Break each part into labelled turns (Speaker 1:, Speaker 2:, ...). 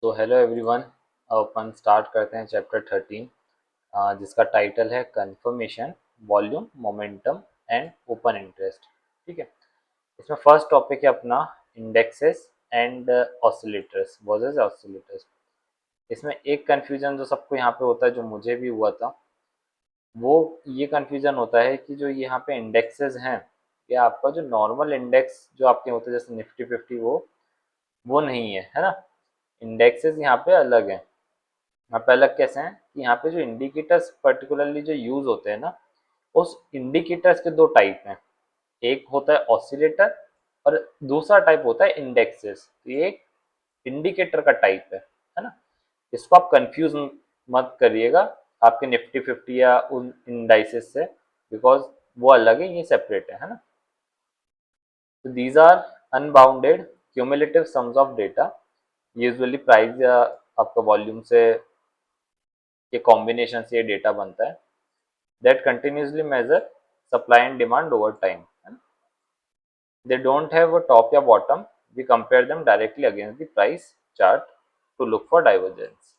Speaker 1: तो hello everyone. अपन start करते हैं चैप्टर 13 जिसका टाइटल है confirmation, volume, momentum and open interest. ठीक है। इसमें फर्स्ट टॉपिक है अपना indexes and oscillators versus oscillators. इसमें एक कंफ्यूजन जो सबको यहाँ पे होता है, जो मुझे भी हुआ था, वो ये कंफ्यूजन होता है कि जो यहाँ पे इंडेक्सेस हैं, या आपका जो नॉर्मल इंडेक्स जो आपके होते हैं जैसे निफ्टी 50, वो नहीं है ना। इंडेक्सेस यहाँ पे अलग हैं। यहाँ पे अलग कैसे हैं कि यहाँ पे जो इंडिकेटर्स पर्टिकुलरली जो यूज होते हैं ना, उस इंडिकेटर्स के दो टाइप हैं। एक होता है ऑसिलेटर और दूसरा टाइप होता है इंडेक्सेस। तो ये एक इंडिकेटर का टाइप है ना। इसको आप कंफ्यूज मत करिएगा आपके निफ्टी 50 या उन इंडाइसेस से, बिकॉज वो अलग है, ये सेपरेट है ना। तो these are unbounded cumulative sums of data, usually price या आपका वॉल्यूम से के कॉम्बिनेशन से ये डेटा बनता है, that continuously measure supply and demand over time. They don't have a top या bottom. We compare them directly against the price chart to look for divergence.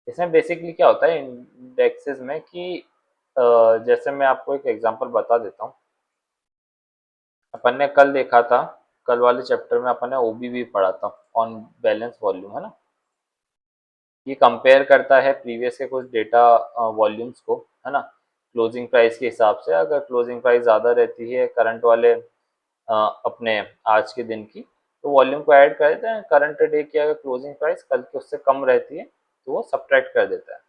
Speaker 1: इसमें बेसिकली क्या होता है इंडेक्सेस में कि जैसे मैं आपको एक एग्जांपल बता देता हूँ। अपन ने कल देखा था, कल वाले चैप्टर में अपन ने ओबीवी पढ़ा था, ऑन बैलेंस वॉल्यूम, है ना। ये कंपेयर करता है प्रीवियस के कुछ डेटा वॉल्यूम्स को, है ना, क्लोजिंग प्राइस के हिसाब से। अगर क्लोजिंग प्राइस ज़्यादा रहती है करंट वाले अपने आज के दिन की, तो वॉल्यूम को ऐड कर देते हैं। करंट डे की अगर क्लोजिंग प्राइस कल की उससे कम रहती है तो वो सब्ट्रैक्ट कर देता है।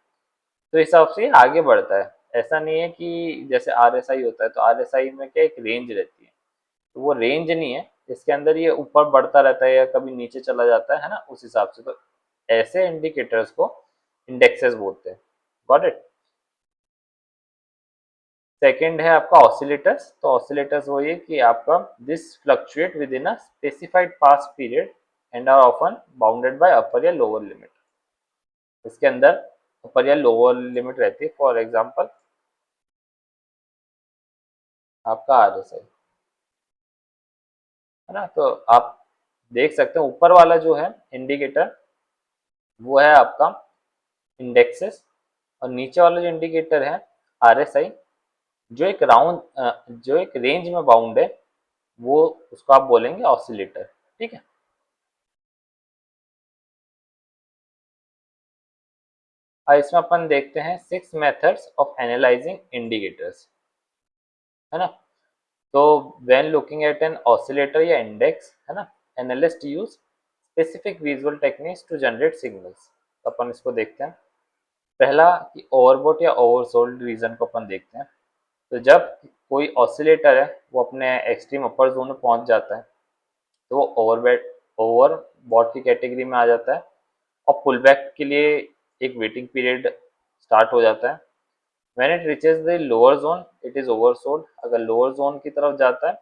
Speaker 1: तो इस हिसाब से ये आगे बढ़ता है। ऐसा नहीं है कि जैसे आरएसआई होता है तो आरएसआई में क्या एक रेंज रहती है, तो वो रेंज नहीं है, इसके अंदर ये ऊपर बढ़ता रहता है या कभी नीचे चला जाता है ना, उस हिसाब से। तो ऐसे इंडिकेटर्स को इंडेक्सेस बोलते हैं। Got it. सेकेंड है आपका ऑसिलेटर्स। तो ऑसिलेटर्स वो ये कि आपका this fluctuate within a specified past period and are often bounded by upper या लोअर लिमिट। इसके अंदर अपर या लोअर लिमिट रहती है। फॉर एग्जांपल आपका आरएसआई, है ना। तो आप देख सकते हैं ऊपर वाला जो है इंडिकेटर वो है आपका इंडेक्सेस, और नीचे वाला जो इंडिकेटर है आरएसआई, जो एक जो एक रेंज में बाउंड है, वो उसको आप बोलेंगे ऑसिलेटर। ठीक है। और इसमें अपन देखते हैं 6 मेथड्स ऑफ एनालाइजिंग इंडिकेटर्स, है ना। तो when looking at an oscillator या इंडेक्स, है ना, analyst use specific visual techniques to generate signals. तो अपन इसको देखते हैं। पहला कि ओवरबोट या ओवरसोल्ड रीजन को अपन देखते हैं। तो जब कोई ऑसिलेटर है वो अपने एक्सट्रीम अपर जोन में पहुंच जाता है, तो वो ओवरबॉट की कैटेगरी में आ जाता है, और पुल बैक के लिए एक वेटिंग पीरियड स्टार्ट हो जाता है। When it reaches the lower zone it is oversold. अगर लोअर जोन की तरफ जाता है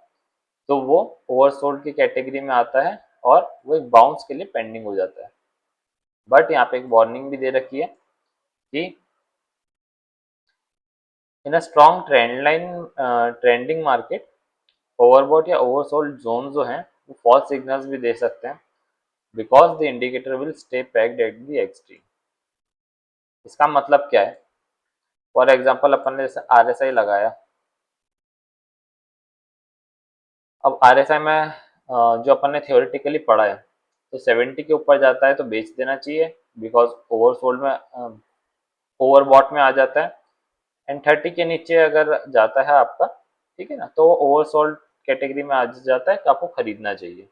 Speaker 1: तो वो ओवरसोल्ड की कैटेगरी में आता है, और वो एक बाउंस के लिए पेंडिंग हो जाता है। बट यहाँ पे एक वार्निंग भी दे रखी है कि in a strong trend line trending market, overbought या ओवरसोल्ड जोन जो है वो फॉल्स सिग्नल्स भी दे सकते हैं, because the indicator will stay packed at the extreme. इसका मतलब क्या है? फॉर एग्जाम्पल अपन ने जैसे आरएसआई लगाया। अब आरएसआई में जो अपन ने थियोरेटिकली पढ़ा है, तो 70 के ऊपर जाता है तो बेच देना चाहिए, बिकॉज ओवरसोल्ड में ओवरबॉट में आ जाता है। एंड 30 के नीचे अगर जाता है आपका, ठीक है ना, तो ओवरसोल्ड कैटेगरी में आ जाता है, तो आपको खरीदना चाहिए।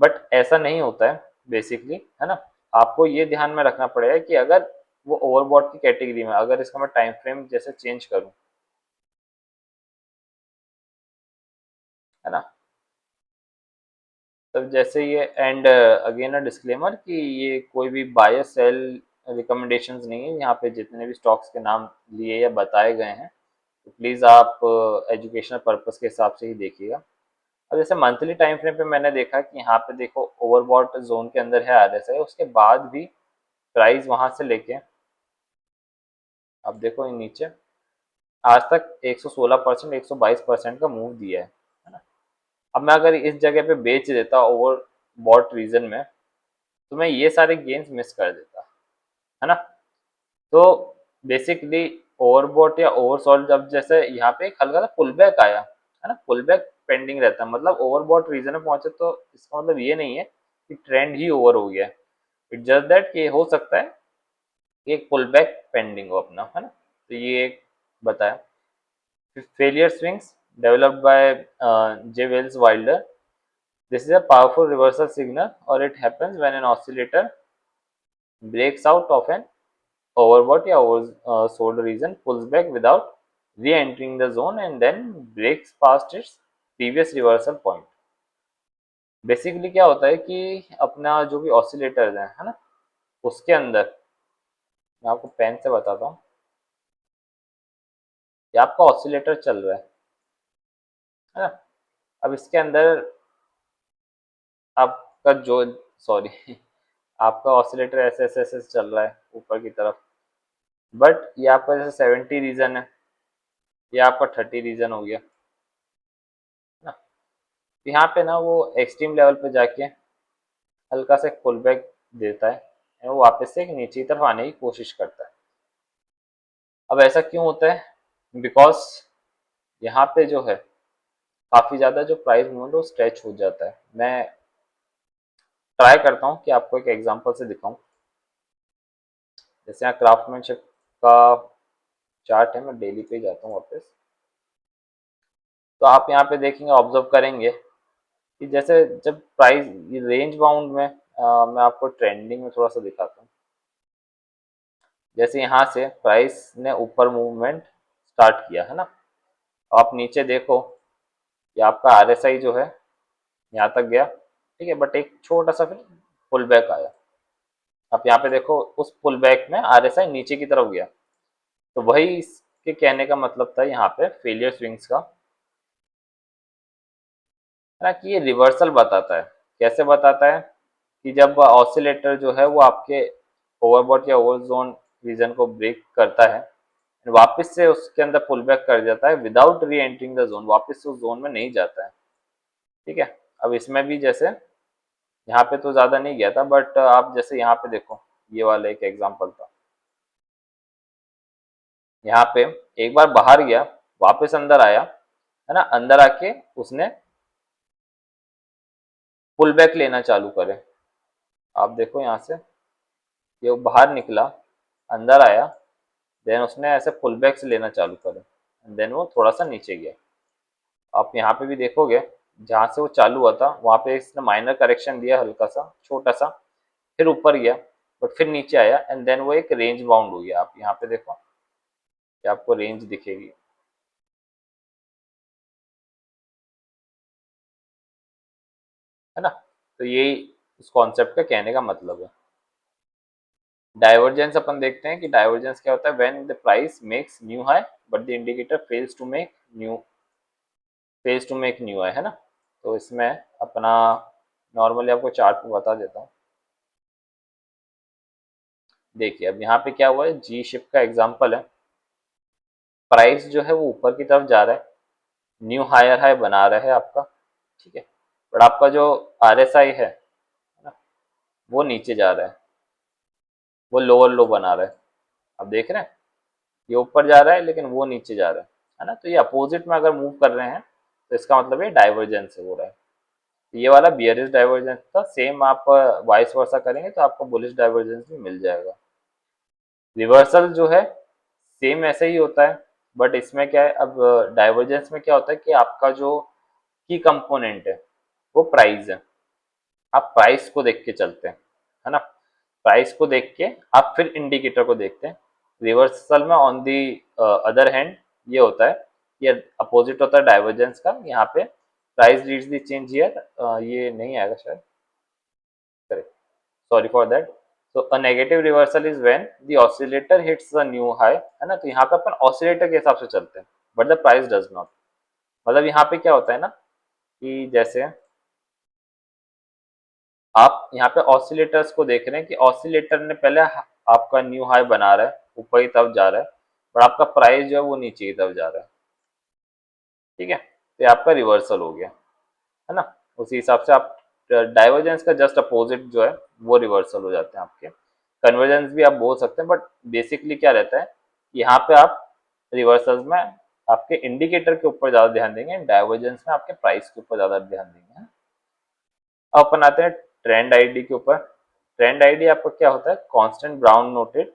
Speaker 1: बट ऐसा नहीं होता है बेसिकली, है ना। आपको ये ध्यान में रखना पड़ेगा कि अगर वो ओवरबॉट की कैटेगरी में, अगर इसका मैं टाइम फ्रेम जैसे चेंज करूं, है ना, तब जैसे ये एंड अगेन अ डिस्क्लेमर कि ये कोई भी बाय सेल रिकमेंडेशंस नहीं है। यहाँ पे जितने भी स्टॉक्स के नाम लिए या बताए गए हैं, तो प्लीज़ आप एजुकेशनल पर्पस के हिसाब से ही देखिएगा। अब जैसे मंथली टाइम फ्रेम पे मैंने देखा कि यहाँ पे देखो ओवरबॉट जोन के अंदर है आरएसआई, उसके बाद भी प्राइस वहां से लेके अब देखो ये नीचे आज तक 116%, 122% का मूव दिया है ना। अब मैं अगर इस जगह पे बेच देता ओवर बॉट रीजन में, तो मैं ये सारे गेन्स मिस कर देता, है ना। तो बेसिकली ओवरबॉट या ओवरसोल्ड, जब जैसे यहाँ पे एक हल्का सा पुल बैक आया, है ना, पुल बैक पेंडिंग रहता है, मतलब ओवरबॉट रीजन में पहुंचे, तो इसका मतलब ये नहीं है कि ट्रेंड ही ओवर हो गया है। इट जस्ट दैट कि हो सकता है कि एक पुल बैक पेंडिंग हो अपना, है ना। तो ये एक बताया। Failure swings developed by J Wells Wilder, this is a powerful reversal signal, or it happens when an oscillator breaks out of an overbought या oversold region, pulls back without re-entering the zone and then breaks past its previous reversal point. Basically क्या होता है कि अपना जो भी oscillators हैं, है ना, उसके अंदर मैं आपको पेन से बताता हूँ। ये आपका ऑसिलेटर चल रहा है ना। अब इसके अंदर आपका जो, सॉरी, आपका ऑसिलेटर ऐसे ऐसे ऐसे चल रहा है ऊपर की तरफ, बट ये आपका जैसे 70 रीजन है, ये आपका 30 रीजन हो गया ना। तो यहाँ पे ना वो एक्सट्रीम लेवल पे जाके हल्का सा पुल बैक देता है, वो वापस से एक नीचे की तरफ आने की कोशिश करता है। अब ऐसा क्यों होता है? बिकॉज यहाँ पे जो है काफी ज्यादा जो प्राइस मूवमेंट वो स्ट्रेच हो जाता है। मैं ट्राई करता हूँ कि आपको एक एग्जांपल से दिखाऊं। जैसे यहाँ क्राफ्टमैनशिप का चार्ट है, मैं डेली पे जाता हूँ वापस, तो आप यहाँ पे देखेंगे, ऑब्जर्व करेंगे कि जैसे जब प्राइस रेंज बाउंड में, मैं आपको ट्रेंडिंग में थोड़ा सा दिखाता हूँ। जैसे यहाँ से प्राइस ने ऊपर मूवमेंट स्टार्ट किया, है ना, आप नीचे देखो कि आपका आरएसआई जो है यहाँ तक गया, ठीक है, बट एक छोटा सा फिर पुल बैक आया। आप यहाँ पे देखो उस पुल बैक में आरएसआई नीचे की तरफ गया। तो वही इसके कहने का मतलब था यहाँ पे फेलियर स्विंग्स का, है ना, कि ये रिवर्सल बताता है। कैसे बताता है? कि जब ऑसिलेटर जो है वो आपके ओवरबॉट या ओवरजोन रीजन को ब्रेक करता है, वापस से उसके अंदर पुल बैक कर जाता है विदाउट री एंटरिंग द जोन, वापस से उस जोन में नहीं जाता है, ठीक है। अब इसमें भी जैसे यहाँ पे तो ज्यादा नहीं गया था, बट आप जैसे यहाँ पे देखो, ये वाला एक एग्जांपल था। यहाँ पे एक बार बाहर गया, वापस अंदर आया, है ना, अंदर आके उसने पुल बैक लेना चालू करे। आप देखो यहाँ से ये बाहर निकला, अंदर आया, देन उसने ऐसे पुल बैक से लेना चालू करे, देन वो थोड़ा सा नीचे गया। आप यहाँ पे भी देखोगे, जहाँ से वो चालू हुआ था वहाँ पे इसने माइनर करेक्शन दिया, हल्का सा छोटा सा, फिर ऊपर गया, बट फिर नीचे आया, एंड देन वो एक रेंज बाउंड हो गया। आप यहाँ पे देखो, ये आपको रेंज दिखेगी, है ना। तो यही उस कॉन्सेप्ट का कहने का मतलब है। डाइवर्जेंस अपन देखते हैं कि डाइवर्जेंस क्या होता है। When the price makes new high but the indicator fails to make new high, है ना। तो इसमें अपना नॉर्मली आपको चार्ट में बता देता हूँ। देखिए अब यहाँ पे क्या हुआ है, जी शिप का एग्जांपल है। प्राइस जो है वो ऊपर की तरफ जा रहा है, न्यू हायर हाई बना रहा है आपका, ठीक है, बट आपका जो आरएसआई है ना, वो नीचे जा रहा है, वो लोअर लो बना रहा है। अब देख रहे हैं, ये ऊपर जा रहा है लेकिन वो नीचे जा रहा है ना। तो ये अपोजिट में अगर मूव कर रहे हैं तो इसका मतलब ये डाइवर्जेंस हो रहा है। तो ये वाला बियरिश डाइवर्जेंस था। सेम आप वाइस वर्सा करेंगे तो आपको बुलिश डाइवर्जेंस भी मिल जाएगा। रिवर्सल जो है सेम ऐसे ही होता है, बट इसमें क्या है, अब डाइवर्जेंस में क्या होता है कि आपका जो की कंपोनेंट है वो प्राइस है। आप प्राइस को देख के चलते हैं, है ना। प्राइस को देख के आप फिर इंडिकेटर को देखते हैं। रिवर्सल में ऑन दी अदर हैंड ये होता है, ये अपोजिट होता है डाइवर्जेंस का। यहाँ पे price leads the change here, ये नहीं आएगा शायद, correct, sorry for that. So a negative reversal is when the oscillator hits the new high, है ना। तो यहाँ पे अपन ऑसिलेटर के हिसाब से चलते हैं, but the price does not. मतलब यहाँ पे क्या होता है ना, कि जैसे आप यहाँ पे ऑसिलेटर्स को देख रहे हैं कि ऑसिलेटर ने पहले आपका न्यू हाई बना रहा है, ऊपर की तरफ जा रहा है, और आपका प्राइस जो है वो नीचे की तरफ जा रहा है, ठीक है। तो ये आपका रिवर्सल हो गया, है ना। उसी हिसाब से आप डाइवर्जेंस का जस्ट अपोजिट जो है वो रिवर्सल हो जाते हैं आपके। कन्वर्जेंस भी आप बोल सकते हैं, बट बेसिकली क्या रहता है, यहाँ पे आप रिवर्सल्स में आपके इंडिकेटर के ऊपर ज्यादा ध्यान देंगे, डाइवर्जेंस में आपके प्राइस के ऊपर ज्यादा ध्यान देंगे। अब अपन आते हैं ट्रेंड आईडी के ऊपर। ट्रेंड आईडी आपका क्या होता है, constant brown noted,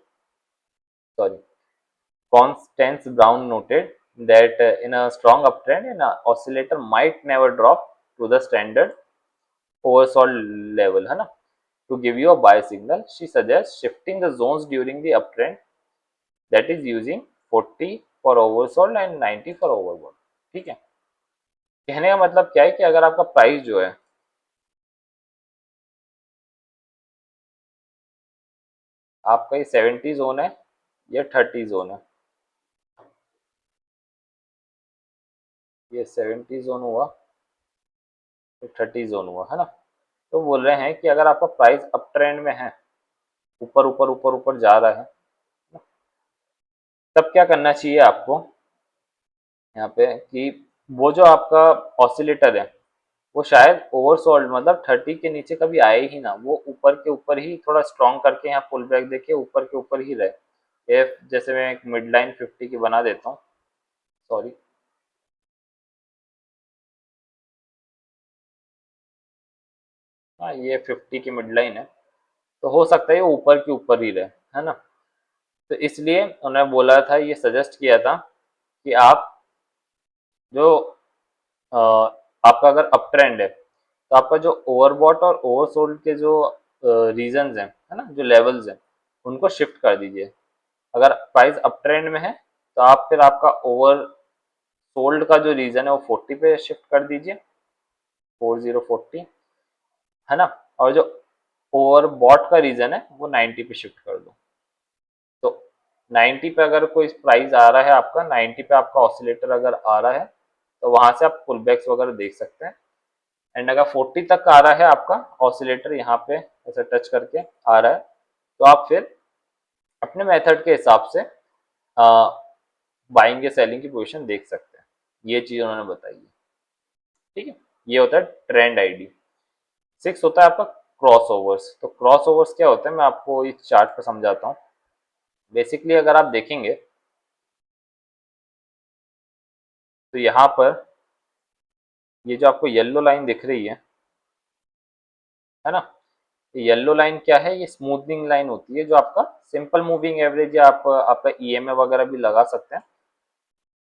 Speaker 1: sorry, Constance Brown noted that in a strong uptrend, an oscillator might never drop to the standard oversold level, है ना? To give you a buy signal, she suggests shifting the zones during the uptrend, that is using 40 for oversold and 90 for overbought। ठीक है, कहने का मतलब क्या है कि अगर आपका प्राइस जो है आपका ये 70 जोन है या 30 जोन है, ये 70 जोन हुआ, ये 30 जोन हुआ, है ना? तो बोल रहे हैं कि अगर आपका प्राइस अप ट्रेंड में है, ऊपर ऊपर ऊपर ऊपर जा रहा है, तब क्या करना चाहिए आपको यहाँ पे कि वो जो आपका ऑसिलेटर है वो शायद ओवरसोल्ड, मतलब 30 के नीचे कभी आए ही ना, वो ऊपर के ऊपर ही थोड़ा स्ट्रॉन्ग करके यहाँ पुल बैक देके ऊपर के ऊपर ही रहे। ये जैसे मैं एक मिड लाइन 50 की बना देता हूँ, सॉरी, हाँ ये 50 की मिड लाइन है, तो हो सकता है ये ऊपर के ऊपर ही रहे, है ना? तो इसलिए उन्होंने बोला था, ये सजेस्ट किया था कि आप जो आपका अगर अप ट्रेंड है तो आपका जो ओवरबॉट और ओवरसोल्ड के जो रीजन है ना, जो लेवल्स हैं, उनको शिफ्ट कर दीजिए। अगर प्राइस अप ट्रेंड में है तो आप फिर आपका ओवर सोल्ड का जो रीजन है वो 40 पे शिफ्ट कर दीजिए, 4040, है ना? और जो ओवर बॉट का रीजन है वो 90 पे शिफ्ट कर दो। तो 90 पे अगर कोई प्राइस आ रहा है आपका, 90 पे आपका ऑसिलेटर अगर आ रहा है तो वहां से आप पुल बैक्स वगैरह देख सकते हैं। एंड अगर 40 तक आ रहा है आपका ऑसिलेटर, यहाँ पे ऐसे टच करके आ रहा है, तो आप फिर अपने मेथड के हिसाब से बाइंग या सेलिंग की पोजीशन देख सकते हैं। ये चीज उन्होंने बताई है, ठीक है? ये होता है ट्रेंड आईडी। 6 होता है आपका क्रॉस ओवर्स। तो क्रॉस ओवर्स क्या होता है, मैं आपको इस चार्ट पर समझाता हूँ। बेसिकली अगर आप देखेंगे तो यहाँ पर ये जो आपको येलो लाइन दिख रही है ना, येलो लाइन क्या है, ये स्मूथनिंग लाइन होती है, जो आपका सिंपल मूविंग एवरेज या आप आपका ईएमए वगैरह भी लगा सकते हैं।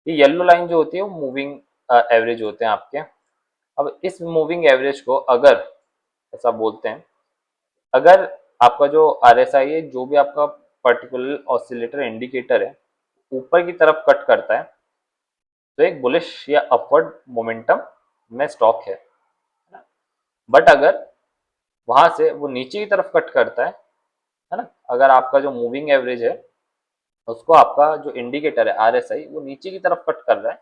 Speaker 1: ये येलो लाइन जो होती है वो मूविंग एवरेज होते हैं आपके। अब इस मूविंग एवरेज को अगर ऐसा बोलते हैं, अगर आपका जो आरएसआई है, जो भी आपका पर्टिकुलर ऑसिलेटर इंडिकेटर है, ऊपर की तरफ कट करता है तो एक बुलिश या अपवर्ड मोमेंटम में स्टॉक है ना? बट अगर वहां से वो नीचे की तरफ कट करता है ना, अगर आपका जो मूविंग एवरेज है उसको आपका जो इंडिकेटर है आरएसआई वो नीचे की तरफ कट कर रहा है,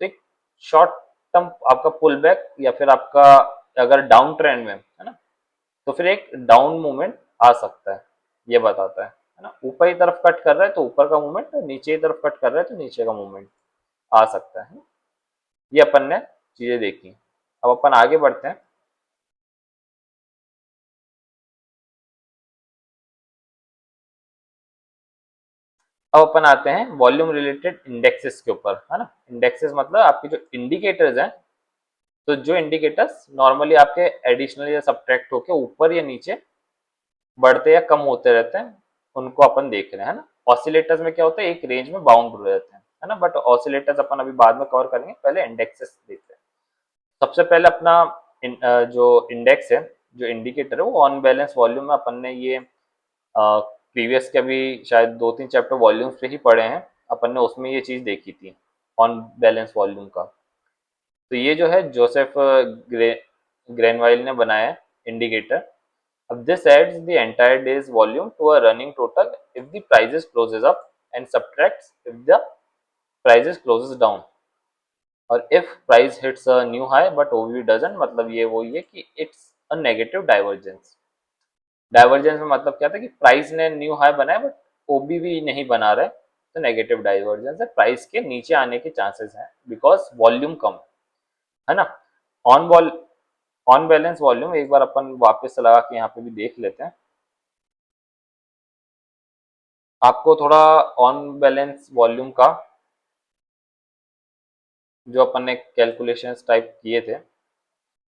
Speaker 1: तो एक शॉर्ट टर्म आपका पुल बैक या फिर आपका अगर डाउन ट्रेंड में है ना, तो फिर एक डाउन मूवमेंट आ सकता है, ये बताता है ना? ऊपर की तरफ कट कर रहा है तो ऊपर का मूवमेंट, और नीचे की तरफ कट कर रहा है तो नीचे का मूवमेंट आ सकता है। ये अपन ने चीजें देखी। अब अपन आगे बढ़ते हैं। अब अपन आते हैं वॉल्यूम रिलेटेड इंडेक्सेस के ऊपर, है ना? इंडेक्सेस मतलब आपके जो इंडिकेटर्स हैं, तो जो इंडिकेटर्स नॉर्मली आपके एडिशनल या सब्ट्रैक्ट होके ऊपर या नीचे बढ़ते या कम होते रहते हैं, उनको अपन देख रहे हैं, है ना? ऑसिलेटर्स में क्या होता है, एक रेंज में बाउंड हो रहते हैं, है ना? बट ऑसिलेटर्स अपन अभी बाद में कवर करेंगे, पहले इंडेक्सेस देखते हैं। सबसे पहले अपना जो इंडेक्स है, जो इंडिकेटर है, वो ऑन बैलेंस वॉल्यूम में अपन ने ये प्रीवियस के भी शायद 2-3 चैप्टर वॉल्यूम्स पे ही पढ़े हैं, अपन ने उसमें ये चीज देखी थी, ऑन बैलेंस वॉल्यूम का। तो ये जो है जोसेफ ग्रेनवाइल ने बनाया है इंडिकेटर। अब this adds the entire day's volume to a running total if the prices closes up and subtracts if the prices closes down, और if price hits a new high but OB doesn't, मतलब ये वही है कि it's a negative divergence। Divergence में मतलब क्या था कि प्राइस ने न्यू हाई बनाया बट ओबी भी नहीं बना रहे, तो नेगेटिव डाइवर्जेंस है, प्राइस के नीचे आने के चांसेस हैं बिकॉज वॉल्यूम कम है ना? On wall on balance volume एक बार अपन वापस से लगा के यहाँ पे भी देख लेते हैं। आपको थोड़ा ऑन बैलेंस वॉल्यूम का जो अपन ने कैलकुलेशंस टाइप किए थे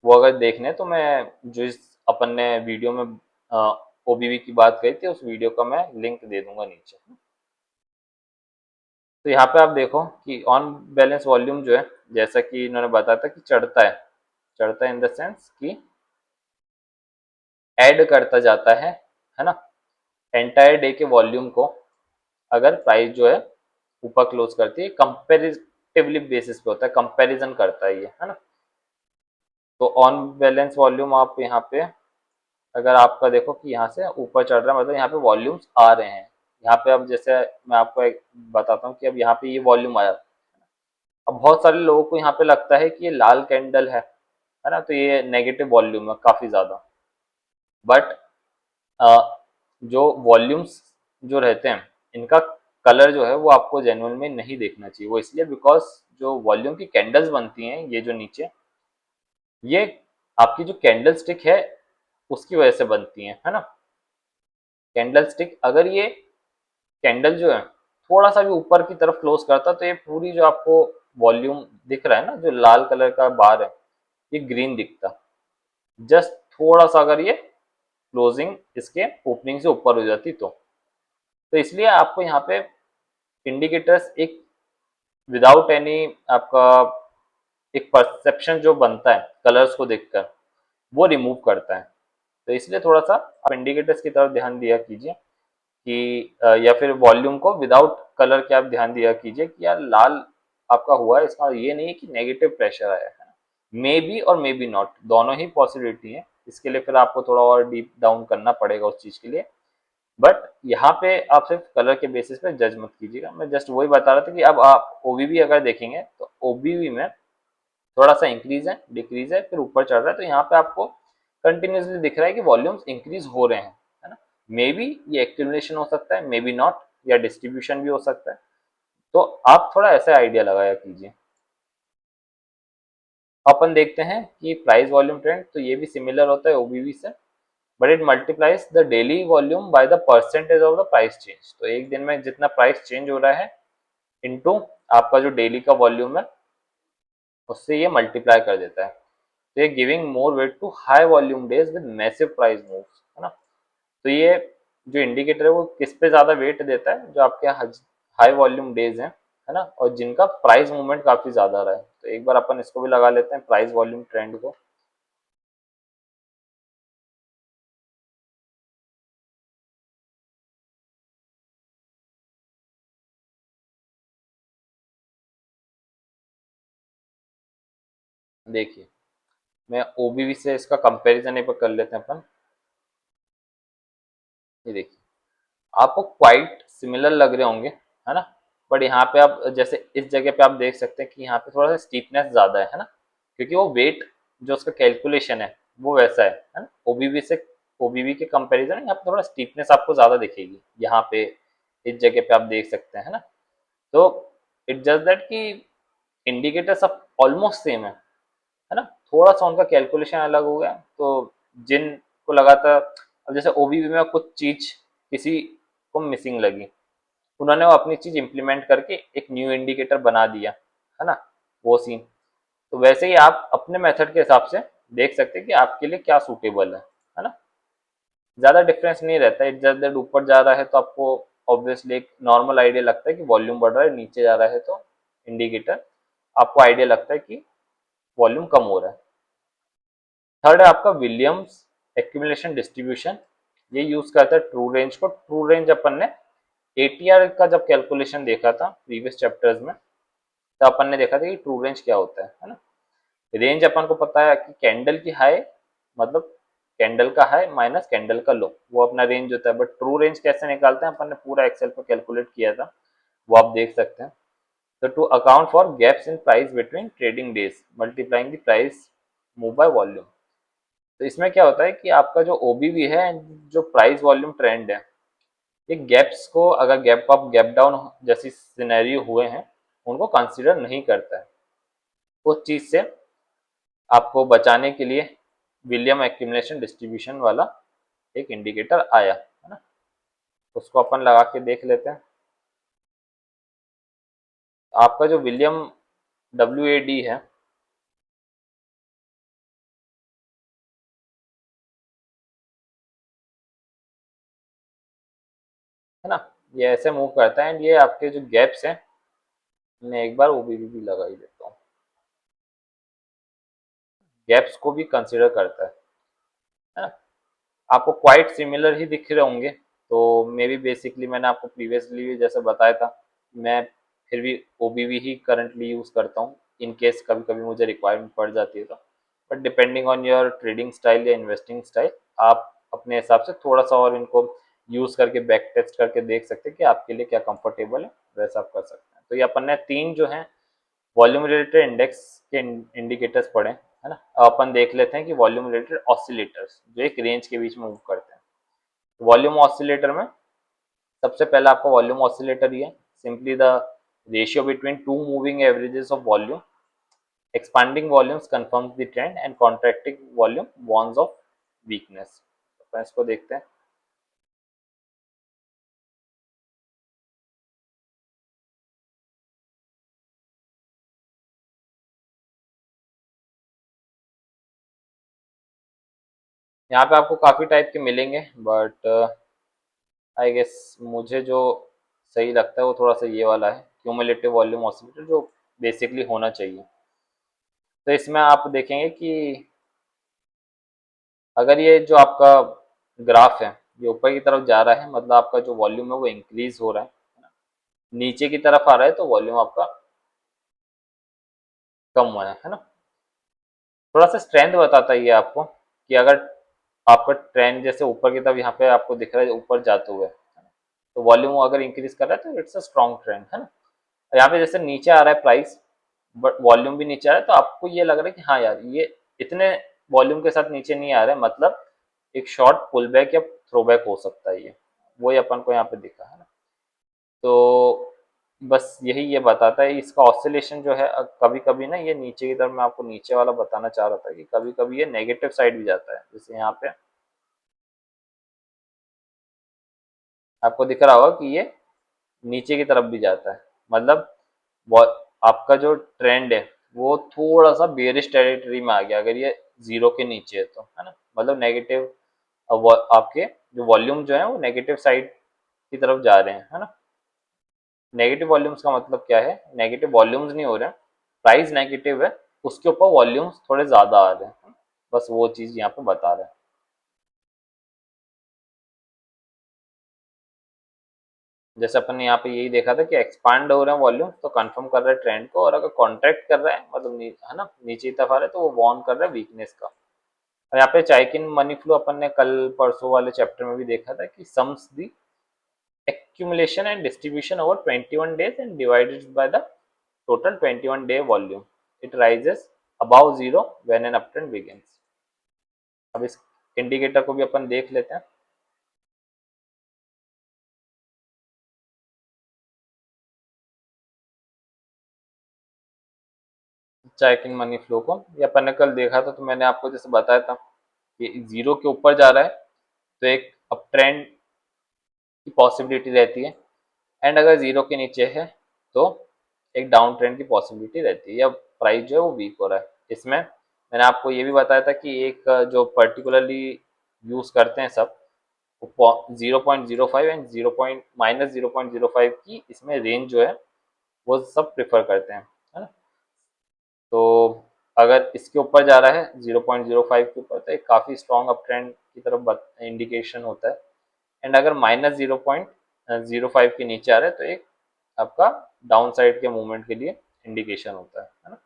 Speaker 1: वो अगर देखने हैं, तो मैं जो इस अपन ने वीडियो में ओबीवी की बात कही थी उस वीडियो का मैं लिंक दे दूंगा नीचे। तो यहाँ पे आप देखो कि ऑन बैलेंस वॉल्यूम जो है, जैसा कि इन्होंने बताया था कि चढ़ता है इन द सेंस कि ऐड करता जाता है ना, एंटायर डे के वॉल्यूम को अगर प्राइस जो है ऊपर क्लोज करती है, कंपेरेटिवली बेसिस पे होता है, कंपैरिजन करता है ये, है ना। तो ऑन बैलेंस वॉल्यूम आप यहाँ पे अगर आपका देखो कि यहाँ से ऊपर चढ़ रहा है, मतलब यहाँ पे वॉल्यूम्स आ रहे हैं। यहाँ पे अब जैसे मैं आपको एक बताता हूँ कि अब यहाँ पे ये वॉल्यूम आया। अब बहुत सारे लोगों को यहाँ पे लगता है कि ये लाल कैंडल है ना, तो ये नेगेटिव वॉल्यूम है काफी ज्यादा। बट जो वॉल्यूम्स जो रहते हैं इनका कलर जो है वो आपको जेन्युइन में नहीं देखना चाहिए। वो इसलिए बिकॉज जो वॉल्यूम की कैंडल्स बनती हैं ये जो नीचे, ये आपकी जो कैंडल स्टिक है उसकी वजह से बनती है ना। कैंडल स्टिक अगर ये कैंडल जो है थोड़ा सा भी ऊपर की तरफ क्लोज करता तो ये पूरी जो आपको वॉल्यूम दिख रहा है ना, जो लाल कलर का बार है, ये ग्रीन दिखता। जस्ट थोड़ा सा अगर ये क्लोजिंग इसके ओपनिंग से ऊपर हो जाती तो इसलिए आपको यहाँ पे इंडिकेटर्स एक विदाउट एनी आपका एक परसेप्शन जो बनता है कलर्स को देखकर वो रिमूव करता है। तो इसलिए थोड़ा सा आप इंडिकेटर्स की तरफ ध्यान दिया कीजिए कि या फिर वॉल्यूम को विदाउट कलर के आप ध्यान दिया कीजिए कि यार लाल आपका हुआ है, इसका ये नहीं है कि नेगेटिव प्रेशर आया है। मे बी और मे बी नॉट, दोनों ही पॉसिबिलिटी है। इसके लिए फिर आपको थोड़ा और डीप डाउन करना पड़ेगा उस चीज के लिए। बट यहाँ पे आप सिर्फ कलर के बेसिस पे जज मत कीजिएगा। मैं जस्ट वही बता रहा था कि अब आप ओबीवी अगर देखेंगे तो ओबीवी में थोड़ा सा इंक्रीज है, डिक्रीज है, फिर ऊपर चढ़ रहा है। तो यहाँ पे आपको कंटिन्यूसली दिख रहा है कि वॉल्यूम्स इंक्रीज हो रहे हैं, है ना। मे बी ये एक्यूमुलेशन हो सकता है, मे बी नॉट, या डिस्ट्रीब्यूशन भी हो सकता है। तो आप थोड़ा ऐसा आइडिया लगाया कीजिए। अपन देखते हैं कि प्राइस वॉल्यूम ट्रेंड, तो ये भी सिमिलर होता है ओबीवी से, but it multiplies the daily volume by the percentage of the price change. तो एक दिन में जितना प्राइस चेंज हो रहा है इनटू आपका जो डेली का वॉल्यूम है उससे ये मल्टीप्लाई कर देता है। तो ये giving more weight to high volume days with massive price moves, है ना। तो ये जो इंडिकेटर है वो किस पे ज्यादा वेट देता है, जो आपके हाई वॉल्यूम डेज हैं, है ना, और जिनका प्राइस मूवमेंट काफी ज्यादा रहा है। तो एक बार अपन इसको भी लगा लेते हैं प्राइस वॉल्यूम ट्रेंड को। देखिए मैं ओबीवी से इसका कंपैरिजन एक बार कर लेते हैं अपन। ये देखिए आपको क्वाइट सिमिलर लग रहे होंगे, है ना। बट यहाँ पे आप जैसे इस जगह पे आप देख सकते हैं कि यहाँ पे थोड़ा सा स्टीपनेस ज्यादा है ना, क्योंकि वो वेट जो उसका कैलकुलेशन है वो वैसा है ना। ओबीवी से ओबीवी के कंपैरिजन यहाँ पे थोड़ा स्टीपनेस आपको ज्यादा दिखेगी। यहाँ पे इस जगह पे आप देख सकते हैं, है ना। तो इट जस्ट दैट कि इंडिकेटर सब ऑलमोस्ट सेम है ना, थोड़ा सा उनका कैलकुलेशन अलग हो गया। तो जिनको लगा था, अब जैसे ओबीवी में कुछ चीज किसी को मिसिंग लगी, उन्होंने वो अपनी चीज इंप्लीमेंट करके एक न्यू इंडिकेटर बना दिया, है ना, वो सीन। तो वैसे ही आप अपने मेथड के हिसाब से देख सकते हैं कि आपके लिए क्या सूटेबल है ना। ज्यादा डिफरेंस नहीं रहता है। जस्ट दैट ऊपर जा रहा है तो आपको ऑब्वियसली एक नॉर्मल आइडिया लगता है कि वॉल्यूम बढ़ रहा है, नीचे जा रहा है तो इंडिकेटर आपको आइडिया लगता है कि वॉल्यूम कम हो रहा है। थर्ड है आपका विलियम्स एक्यूमुलेशन डिस्ट्रीब्यूशन। ये यूज करता है ट्रू रेंज को। ट्रू रेंज अपन ने एटीआर का जब कैलकुलेशन देखा था प्रीवियस चैप्टर्स में, तो अपन ने देखा था कि ट्रू रेंज क्या होता है ना। रेंज अपन को पता है कि कैंडल की हाई मतलब कैंडल का हाई माइनस कैंडल का लो, वो अपना रेंज होता है। बट ट्रू रेंज कैसे निकालते हैं अपन ने पूरा एक्सेल पर कैलकुलेट किया था, वो आप देख सकते हैं। तो to account for gaps in price between trading days multiplying the price move by volume. तो इसमें क्या होता है कि आपका जो ओबीवी है, जो प्राइस वॉल्यूम ट्रेंड है, ये गैप्स को अगर गैप अप गैप डाउन जैसी सिनेरियो हुए हैं उनको कंसीडर नहीं करता है। उस चीज से आपको बचाने के लिए विलियम एक्यूमुलेशन डिस्ट्रीब्यूशन वाला एक इंडिकेटर आया है ना, उसको अपन लगा के देख लेते हैं। आपका जो विलियम WAD है ना, ये ऐसे मूव करता है एंड ये आपके जो गैप्स हैं, मैं एक बार OBV भी लगा ही देता हूँ, गैप्स को भी कंसिडर करता है ना। आपको क्वाइट सिमिलर ही दिख रहे होंगे, तो मे बी बेसिकली मैंने आपको प्रीवियसली जैसे बताया था, मैं फिर भी OBV ही करंटली यूज़ करता हूँ इन केस कभी कभी मुझे रिक्वायरमेंट पड़ जाती है तो। But depending on your trading style या इन्वेस्टिंग स्टाइल, आप अपने हिसाब से थोड़ा सा और इनको यूज़ करके बैक टेस्ट करके देख सकते हैं कि आपके लिए क्या कंफर्टेबल है, वैसा आप कर सकते हैं। तो ये अपन ने 3 जो है वॉल्यूम रिलेटेड इंडेक्स के इंडिकेटर्स पढ़े है ना। अब अपन देख लेते हैं कि वॉल्यूम रिलेटेड ऑसिलेटर्स जो एक रेंज के बीच में मूव करते हैं। वॉल्यूम ऑसिलेटर में सबसे पहला आपका वॉल्यूम ऑसिलेटर ही है, simply the ratio between two moving averages of volume, expanding volumes confirms the trend and contracting volume warns of weakness. अपन इसको देखते हैं। यहाँ पे आपको काफी टाइप के मिलेंगे, बट आई गेस मुझे जो सही लगता है वो थोड़ा सा ये वाला है, क्यूमुलेटिव वॉल्यूम ऑसिलेटर, जो बेसिकली होना चाहिए। तो इसमें आप देखेंगे कि अगर ये जो आपका ग्राफ है ये ऊपर की तरफ जा रहा है, मतलब आपका जो वॉल्यूम है वो इंक्रीज हो रहा है, नीचे की तरफ आ रहा है तो वॉल्यूम आपका कम हुआ है ना। थोड़ा सा स्ट्रेंथ बताता है ये आपको कि अगर आपका ट्रेंड जैसे ऊपर की तरफ यहाँ पे आपको दिख रहा है ऊपर जाते हुए, तो वॉल्यूम अगर इंक्रीज कर रहा है तो इट्स अ स्ट्रॉन्ग ट्रेंड है ना। यहाँ पे जैसे नीचे आ रहा है प्राइस बट वॉल्यूम भी नीचे आ रहा है, तो आपको ये लग रहा है कि हाँ यार ये इतने वॉल्यूम के साथ नीचे नहीं आ रहा है, मतलब एक शॉर्ट पुल बैक या थ्रो बैक हो सकता है ये, वही अपन को यहाँ पे दिखा है ना। तो बस यही ये बताता है इसका ऑसिलेशन जो है, कभी कभी ना ये नीचे की तरफ, मैं आपको नीचे वाला बताना चाह रहा था कि कभी कभी ये नेगेटिव साइड भी जाता है, जैसे यहाँ पे आपको दिख रहा होगा कि ये नीचे की तरफ भी जाता है, मतलब आपका जो ट्रेंड है वो थोड़ा सा बेरिश टेरिटरी में आ गया अगर ये जीरो के नीचे है तो, है ना, मतलब नेगेटिव। आपके जो वॉल्यूम जो है वो नेगेटिव साइड की तरफ जा रहे हैं, है ना। नेगेटिव वॉल्यूम्स का मतलब क्या है, नेगेटिव वॉल्यूम्स नहीं हो रहे हैं, प्राइस नेगेटिव है, उसके ऊपर वॉल्यूम्स थोड़े ज्यादा आ रहे हैं, बस वो चीज यहाँ पे बता रहे हैं। जैसे अपन ने यहाँ पे यही देखा था कि एक्सपांड हो रहे हैं वॉल्यूम तो कंफर्म कर रहा है ट्रेंड को, और अगर कॉन्ट्रैक्ट कर रहा है मतलब है ना नीचे की तरफ आ रहा है तो वो वॉर्न कर रहा है वीकनेस का। और यहाँ पे चाइकिन मनी फ्लो अपन ने कल परसों वाले चैप्टर में भी देखा था कि sums the accumulation and distribution over 21 days and divided by the total 21-day volume. It rises above zero when an uptrend begins. अब इस इंडिकेटर को भी अपन देख लेते हैं। चेकिंग मनी फ्लो को ये अपन ने कल देखा था, तो मैंने आपको जैसे बताया था कि जीरो के ऊपर जा रहा है तो एक अप ट्रेंड की पॉसिबिलिटी रहती है, एंड अगर जीरो के नीचे है तो एक डाउन ट्रेंड की पॉसिबिलिटी रहती है, या प्राइस जो है वो वीक हो रहा है। इसमें मैंने आपको ये भी बताया था कि एक जो पर्टिकुलरली यूज करते हैं सब, 0.05 एंड 0.-0.05 की इसमें रेंज जो है वो सब प्रेफर करते हैं, है ना। तो अगर इसके ऊपर जा रहा है 0.05 के ऊपर तो एक काफ़ी स्ट्रॉन्ग अप ट्रेंड की तरफ इंडिकेशन होता है, एंड अगर -0.05 के नीचे आ रहा है तो एक आपका डाउन साइड के मूवमेंट के लिए इंडिकेशन होता है ना।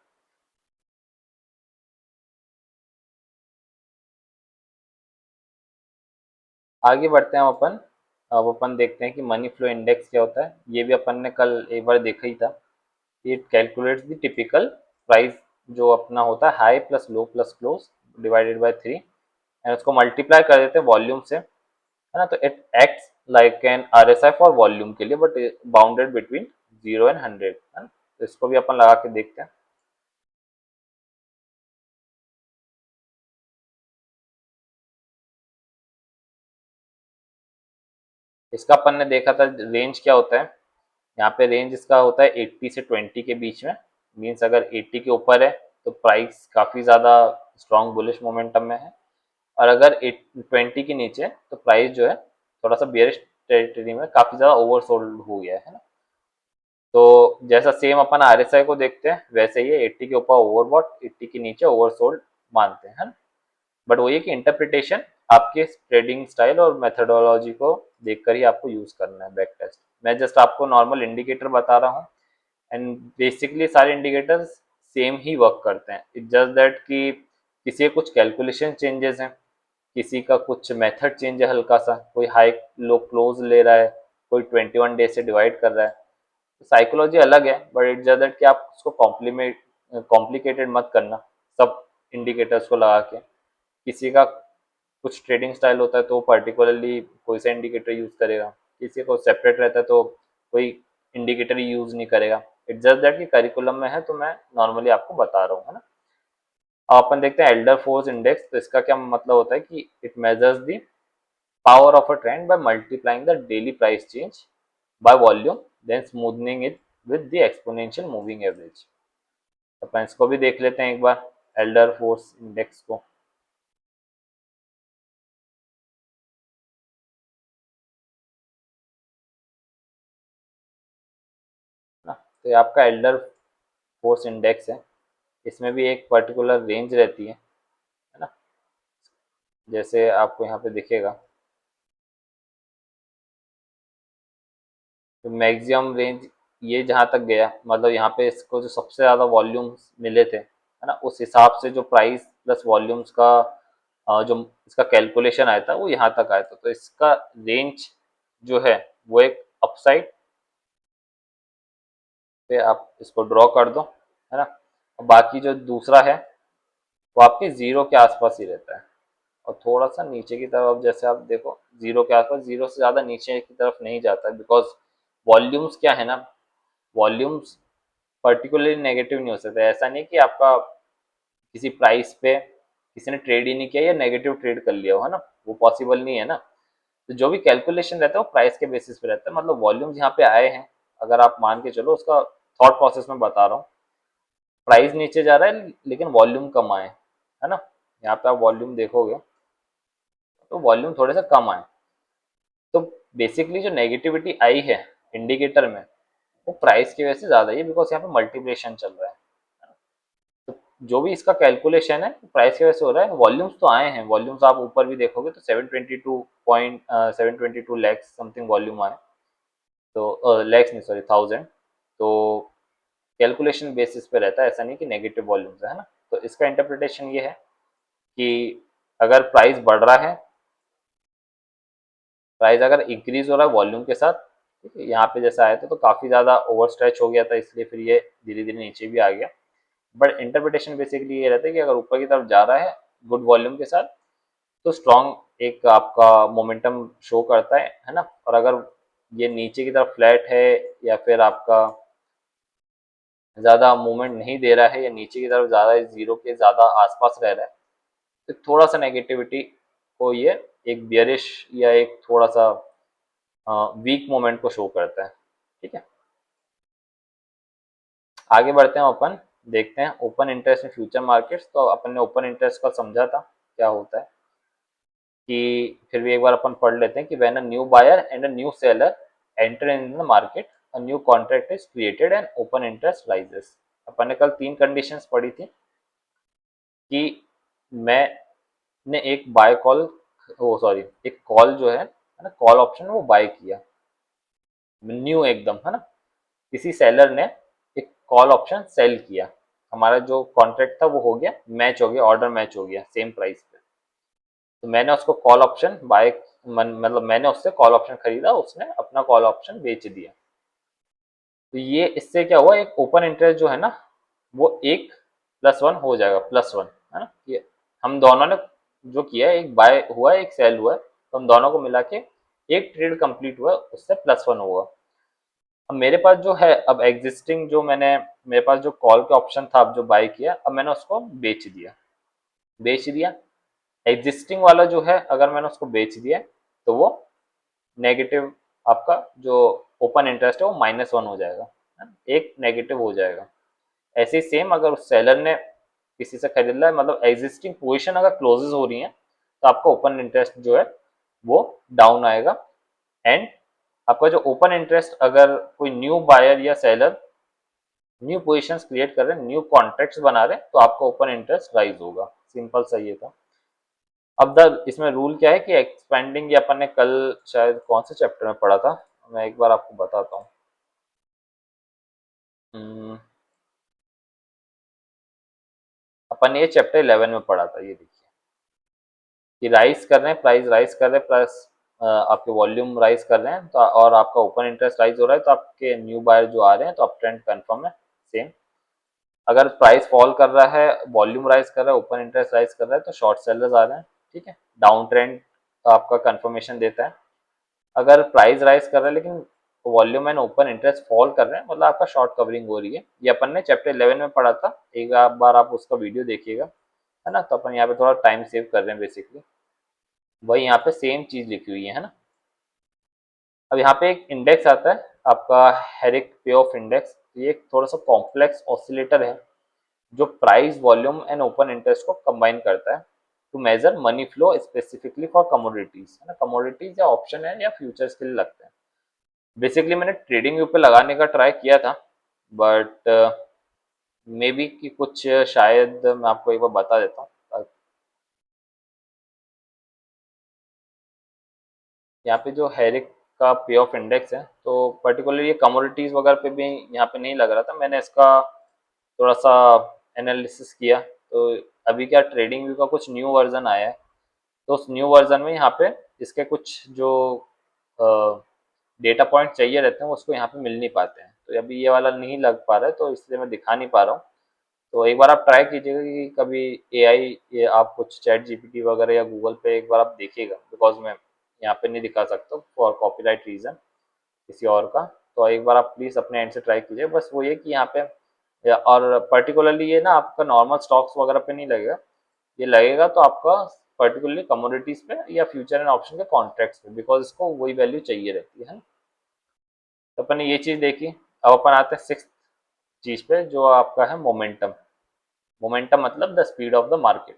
Speaker 1: आगे बढ़ते हैं हम अपन। अब अपन देखते हैं कि मनी फ्लो इंडेक्स क्या होता है, ये भी अपन ने कल एक बार देखा ही था। It calculates the typical price जो अपना होता है high plus low plus close divided by 3, and उसको मल्टीप्लाई कर देते हैं वॉल्यूम से, है ना। तो it acts like an RSI for volume के लिए, बट बाउंडेड बिटवीन 0 एंड 100, है ना। तो इसको भी अपन लगा के देखते हैं। इसका अपन ने देखा था रेंज क्या होता है। यहाँ पे रेंज इसका होता है 80 से 20 के बीच में। मीन्स अगर 80 के ऊपर है तो प्राइस काफ़ी ज़्यादा स्ट्रॉन्ग बुलिश मोमेंटम में है, और अगर 20 के नीचे है तो प्राइस जो है थोड़ा सा बेयरिश टेरिटरी में, काफ़ी ज़्यादा ओवरसोल्ड हो गया है ना। तो जैसा सेम अपन आरएसआई को देखते हैं वैसे ही 80 के ऊपर ओवरबॉट, 80 के नीचे ओवरसोल्ड मानते हैं, है ना। बट वही है कि इंटरप्रिटेशन आपके ट्रेडिंग स्टाइल और मेथडोलॉजी को देखकर ही आपको यूज करना है बैक टेस्ट। मैं जस्ट आपको नॉर्मल इंडिकेटर बता रहा हूँ, एंड बेसिकली सारे इंडिकेटर्स सेम ही वर्क करते हैं। इट जस्ट दैट कि किसी के कुछ कैलकुलेशन चेंजेस हैं, किसी का कुछ मेथड चेंज है हल्का सा, कोई हाई लो क्लोज ले रहा है, कोई 21 डे से डिवाइड कर रहा है। साइकोलॉजी अलग है, बट इट जस्ट दैट कि आप उसको कॉम्प्लिकेटेड मत करना सब इंडिकेटर्स को लगा के। किसी का कुछ ट्रेडिंग स्टाइल होता है तो पर्टिकुलरली कोई सा इंडिकेटर यूज करेगा, किसी को सेपरेट रहता है तो कोई इंडिकेटर यूज नहीं करेगा। इट्स जस्ट दैट कि करिकुलम में है तो मैं नॉर्मली आपको बता रहा हूँ, है ना। अब अपन देखते हैं एल्डर फोर्स इंडेक्स। तो इसका क्या मतलब होता है कि it measures the power of a trend by multiplying the daily price change by volume, then smoothening it with the exponential moving average. अपन इसको भी देख लेते हैं एक बार, एल्डर फोर्स इंडेक्स को ना। तो ये आपका एल्डर फोर्स इंडेक्स है, इसमें भी एक पर्टिकुलर रेंज रहती है ना। जैसे आपको यहाँ पे दिखेगा तो मैक्सिमम रेंज ये जहाँ तक गया, मतलब यहाँ पे इसको जो सबसे ज़्यादा वॉल्यूम्स मिले थे, है ना, उस हिसाब से जो प्राइस प्लस वॉल्यूम्स का जो इसका कैलकुलेशन आया था वो यहाँ तक आया था। तो इसका रेंज जो है वो एक अपसाइड पे आप इसको ड्रॉ कर दो, है ना। और बाकी जो दूसरा है वो आपके जीरो के आसपास ही रहता है, और थोड़ा सा नीचे की तरफ जैसे आप देखो जीरो के आसपास, जीरो से ज़्यादा नीचे की तरफ नहीं जाता है, बिकॉज वॉल्यूम्स क्या है ना, वॉल्यूम्स पर्टिकुलरली नेगेटिव नहीं हो सकता। ऐसा नहीं कि आपका किसी प्राइस पे किसी ने ट्रेड ही नहीं किया या नेगेटिव ट्रेड कर लिया हो, है ना, वो पॉसिबल नहीं है ना। तो जो भी कैलकुलेशन रहता है वो प्राइस के बेसिस पे रहता है। मतलब वॉल्यूम्स यहाँ पे आए हैं, अगर आप मान के चलो, उसका थॉट प्रोसेस में बता रहा हूँ। प्राइस नीचे जा रहा है लेकिन वॉल्यूम कम आए, है ना। यहाँ पे आप वॉल्यूम देखोगे तो वॉल्यूम थोड़े से कम आए। तो बेसिकली जो नेगेटिविटी आई है इंडिकेटर में वो प्राइस की वजह से ज्यादा है, बिकॉज यहाँ पे मल्टीप्लिकेशन चल रहा है। तो जो भी इसका कैलकुलेशन है प्राइस की वजह से हो रहा है। वॉल्यूम्स तो आए हैं, वॉल्यूम्स आप ऊपर भी देखोगे तो 722 लैक्स समथिंग वॉल्यूम आए। तो लैक्स नहीं, सॉरी, 1000। तो कैलकुलेशन बेसिस पे रहता है, ऐसा नहीं कि नेगेटिव वॉल्यूम्स है ना। तो इसका इंटरप्रिटेशन ये है कि अगर प्राइस बढ़ रहा है, प्राइस अगर इंक्रीज हो रहा है वॉल्यूम के साथ, ठीक है, यहाँ पे जैसा आया था तो काफी ज्यादा ओवर स्ट्रेच हो गया था, इसलिए फिर ये धीरे धीरे नीचे भी आ गया। बट इंटरप्रिटेशन बेसिकली ये रहता है कि अगर ऊपर की तरफ जा रहा है गुड वॉल्यूम के साथ तो स्ट्रॉन्ग एक आपका मोमेंटम शो करता है ना। और अगर ये नीचे की तरफ फ्लैट है या फिर आपका ज्यादा मूवमेंट नहीं दे रहा है या नीचे की तरफ ज्यादा जीरो के ज्यादा आसपास रह रहा है तो थोड़ा सा नेगेटिविटी को ये एक बियरिश या एक थोड़ा सा वीक मोमेंट को शो करता है। ठीक है, आगे बढ़ते हैं अपन, देखते हैं open interest in future markets. तो अपन ने ओपन इंटरेस्ट का समझा था क्या होता है, कि फिर भी एक बार अपन पढ़ लेते हैं कि when a new buyer and a new seller enter in the market, a new contract is created and open interest rises. अपन ने कल तीन कंडीशंस पढ़ी थी कि मैंने एक बाय कॉल, ओ सॉरी, एक कॉल जो है ना, कॉल ऑप्शन वो बाय किया न्यू एकदम, है ना। किसी सेलर ने एक कॉल ऑप्शन सेल किया, हमारा जो कॉन्ट्रैक्ट था वो हो गया मैच, हो गया ऑर्डर मैच हो गया सेम प्राइस पे। तो मैंने उसको कॉल ऑप्शन बाय, मतलब मैंने उससे कॉल ऑप्शन खरीदा, उसने अपना कॉल ऑप्शन बेच दिया। तो ये इससे क्या हुआ, एक ओपन इंटरेस्ट जो है ना वो एक प्लस वन हो जाएगा, प्लस वन, है ना। ये हम दोनों ने जो किया है, एक बाय हुआ है एक सेल हुआ है, तो हम दोनों को मिला के एक ट्रेड कंप्लीट हुआ, उससे प्लस वन हुआ। अब मेरे पास जो है, अब एग्जिस्टिंग जो मैंने, मेरे पास जो कॉल का ऑप्शन था अब जो बाय किया, अब मैंने उसको बेच दिया, बेच दिया। एग्जिस्टिंग वाला जो है अगर मैंने उसको बेच दिया तो वो नेगेटिव आपका जो ओपन इंटरेस्ट है वो -1 हो जाएगा, है ना? एक नेगेटिव हो जाएगा। ऐसे ही सेम अगर उस सेलर ने किसी से खरीद लिया, मतलब एग्जिस्टिंग पोजीशन अगर क्लोजेस हो रही है तो आपका ओपन इंटरेस्ट जो है वो डाउन आएगा। एंड आपका जो ओपन इंटरेस्ट, अगर कोई न्यू बायर या सेलर न्यू पोजीशंस क्रिएट कर रहे हैं, न्यू कॉन्ट्रैक्ट्स बना रहे हैं, तो आपका ओपन इंटरेस्ट राइज होगा। सिंपल सा ये था। अब द इसमें रूल क्या है कि एक्सपेंडिंग, ये अपन ने कल शायद कौन से चैप्टर में पढ़ा था, मैं एक बार आपको बताता हूँ। अपन ने ये चैप्टर 11 में पढ़ा था। ये देखिए कि राइज कर रहे हैं, प्राइस राइज कर रहे हैं, प्लस आपके वॉल्यूम राइज कर रहे हैं, तो और आपका ओपन इंटरेस्ट राइज हो रहा है, तो आपके न्यू बायर जो आ रहे हैं तो अप ट्रेंड कंफर्म है। सेम अगर प्राइस फॉल कर रहा है, वॉल्यूम राइज कर रहा है, ओपन इंटरेस्ट राइज कर रहा है, तो शॉर्ट सेलर्स आ रहे हैं। ठीक है, डाउन ट्रेंड का आपका कंफर्मेशन देता है। अगर प्राइस राइज कर रहा है लेकिन volume and open interest fall कर रहे हैं, मतलब आपका शॉर्ट कवरिंग हो रही है। ये अपन ने चैप्टर 11 में पढ़ा था, एक बार आप उसका वीडियो देखिएगा, है ना? तो अपन यहाँ पे थोड़ा टाइम सेव कर रहे हैं बेसिकली। वही यहाँ पे सेम चीज लिखी हुई है ना? अब यहाँ पे एक इंडेक्स आता है आपका, हेरिक पे ऑफ इंडेक्स। ये एक थोड़ा सा कॉम्प्लेक्स ऑसिलेटर है जो price, volume and open interest को कंबाइन करता है to measure money flow specifically for commodities, है ना? कमोडिटीज या ऑप्शन है या फ्यूचर्स के लिए लगते हैं। बेसिकली मैंने ट्रेडिंग व्यू पे लगाने का ट्राई किया था, बट मे बी कि कुछ, शायद मैं आपको एक बार बता देता हूँ। यहाँ पे जो हेरिक का पे ऑफ इंडेक्स है, तो पर्टिकुलरली ये कमोडिटीज वगैरह पे भी यहाँ पे नहीं लग रहा था। मैंने इसका थोड़ा सा एनालिसिस किया, तो अभी क्या ट्रेडिंग व्यू का कुछ न्यू वर्जन आया है, तो उस न्यू वर्जन में यहाँ पे इसके कुछ जो डेटा पॉइंट चाहिए रहते हैं उसको यहाँ पे मिल नहीं पाते हैं। तो अभी ये वाला नहीं लग पा रहा है, तो इसलिए मैं दिखा नहीं पा रहा हूँ। तो एक बार आप ट्राई कीजिएगा कि कभी एआई, ये आप कुछ चैट जीपीटी वगैरह या गूगल पे एक बार आप देखिएगा, बिकॉज मैं यहाँ पे नहीं दिखा सकता फॉर कॉपीराइट रीजन किसी और का। तो एक बार आप प्लीज़ अपने एंड से ट्राई कीजिए। बस वो ये कि यहाँ पे और पर्टिकुलरली ये ना आपका नॉर्मल स्टॉक्स वगैरह पे नहीं लगेगा, ये लगेगा तो आपका पर्टिकुलरली कमोडिटीज पे या फ्यूचर एंड ऑप्शन के कॉन्ट्रैक्ट्स पे, बिकॉज इसको वही वैल्यू चाहिए रहती है ना? तो अपन ने ये चीज़ देखी। अब अपन आते हैं सिक्स चीज़ पे, जो आपका है मोमेंटम। मोमेंटम मतलब the speed of the market,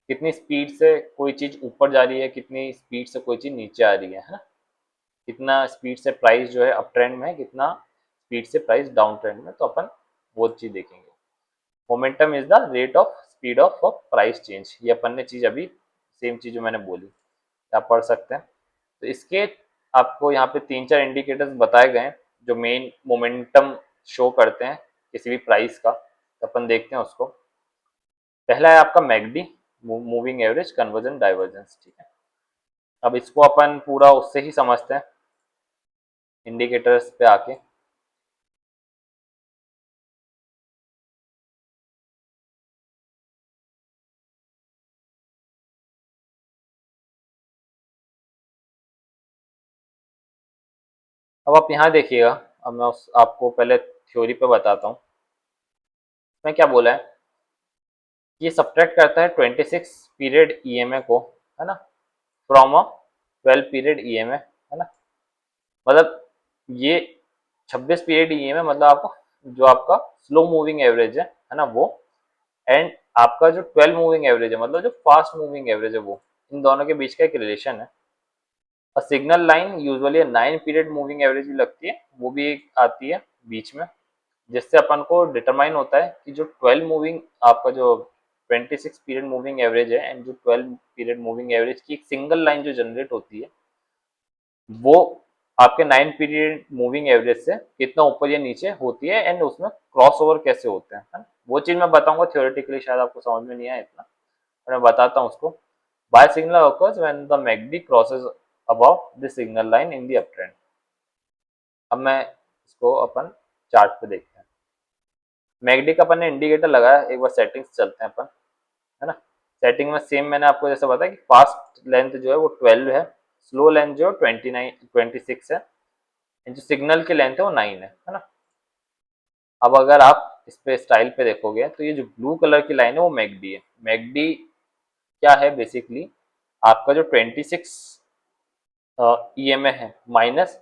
Speaker 1: कितनी स्पीड से कोई चीज़ ऊपर जा रही है, कितनी स्पीड से कोई चीज़ नीचे आ रही है ना? कितना स्पीड से प्राइस जो है अप ट्रेंड में है, कितना स्पीड से प्राइस डाउन ट्रेंड में, तो अपन वो चीज़ देखेंगे। Momentum is the rate of speed of price change. ये अपन ने चीज़ अभी सेम चीज़ जो मैंने बोली आप पढ़ सकते हैं। तो इसके आपको यहाँ पे 3-4 इंडिकेटर्स बताए गए हैं जो मेन मोमेंटम शो करते हैं किसी भी प्राइस का। तो अपन देखते हैं उसको। पहला है आपका मैगडी, मूविंग एवरेज कन्वर्जन डाइवर्जेंस। ठीक है, अब इसको अपन पूरा उससे ही समझते हैं इंडिकेटर्स पे आके। अब आप यहाँ देखिएगा। अब मैं आपको पहले थ्योरी पे बताता हूँ। इसमें क्या बोला है, ये सब्ट्रैक्ट करता है 26 पीरियड ईएमए को, है ना, फ्रॉम अ 12 पीरियड ईएमए, है ना? मतलब ये 26 पीरियड ईएमए मतलब आपको जो आपका स्लो मूविंग एवरेज है ना, वो, एंड आपका जो 12 मूविंग एवरेज है मतलब जो फास्ट मूविंग एवरेज है, वो, इन दोनों के बीच का एक रिलेशन है। और signal line usually 9 period moving average भी लगती है, वो भी एक आती है बीच में, जिससे अपन को डिटरमाइन होता है कि जो 12 मूविंग आपका जो 26 पीरियड मूविंग एवरेज है एंड जो 12 पीरियड मूविंग एवरेज की एक सिंगल लाइन जो जनरेट होती है, वो आपके 9 पीरियड मूविंग एवरेज से कितना ऊपर या नीचे होती है, एंड उसमें क्रॉस ओवर कैसे होते हैं, है ना? वो चीज मैं बताऊंगा थियोरेटिकली, शायद आपको समझ में नहीं आया इतना, पर मैं बताता हूँ उसको। Buy signal occurs when the MACD crosses above the signal line in the uptrend। अब मैं इसको अपन चार्ट पे देखते हैं। मैगडी का अपन ने इंडिकेटर लगाया, एक बार सेटिंग्स चलते हैं अपन, है ना? सेटिंग में सेम मैंने आपको जैसे बताया कि फास्ट लेंथ जो है वो 12 है, स्लो लेंथ जो 26 है, जो सिग्नल की लेंथ है वो 9 है ना? अब अगर आप इस पे स्टाइल पे देखोगे तो ये जो ब्लू कलर की लाइन है वो मैगडी है। मैगडी क्या है बेसिकली, आपका जो 26 ईएमए है माइनस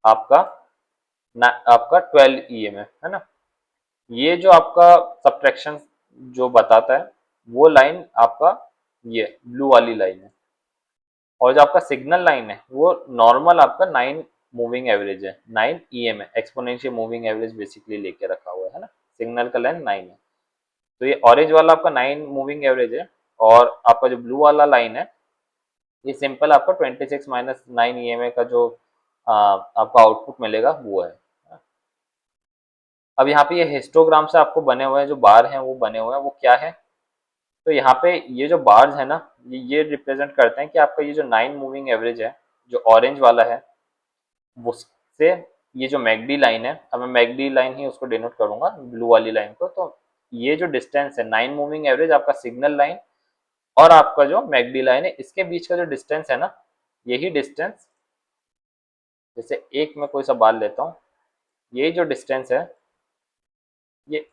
Speaker 1: आपका आपका 12 EM है ना। ये जो आपका सब्ट्रैक्शन जो बताता है वो लाइन आपका ये ब्लू वाली लाइन है। और जो आपका सिग्नल लाइन है वो नॉर्मल आपका 9 मूविंग एवरेज है, 9 EM है, एक्सपोनेंशियल मूविंग एवरेज बेसिकली लेके रखा हुआ है ना। सिग्नल का लाइन 9 है। तो ये ऑरेंज वाला आपका 9 मूविंग एवरेज है, और आपका जो ब्लू वाला लाइन है ये सिंपल आपका 26 माइनस 9 EMA का जो आपका आउटपुट मिलेगा वो है। अब यहाँ पे ये हिस्टोग्राम से आपको बने हुए हैं जो बार हैं वो बने हुए हैं, वो क्या है। तो यहाँ पे ये जो बार्स है ना, ये रिप्रेजेंट करते हैं कि आपका ये जो 9 मूविंग एवरेज है जो ऑरेंज वाला है, उससे ये जो मैकडी लाइन है, अब मैं मैकडी लाइन ही उसको डिनोट करूंगा ब्लू वाली लाइन को। तो ये जो डिस्टेंस है 9 मूविंग एवरेज आपका सिग्नल लाइन और आपका जो मैकडी लाइन है, इसके बीच का जो डिस्टेंस है ना, यही डिस्टेंस, जैसे एक मैं कोई सा बाल लेता हूँ, यही जो डिस्टेंस है ये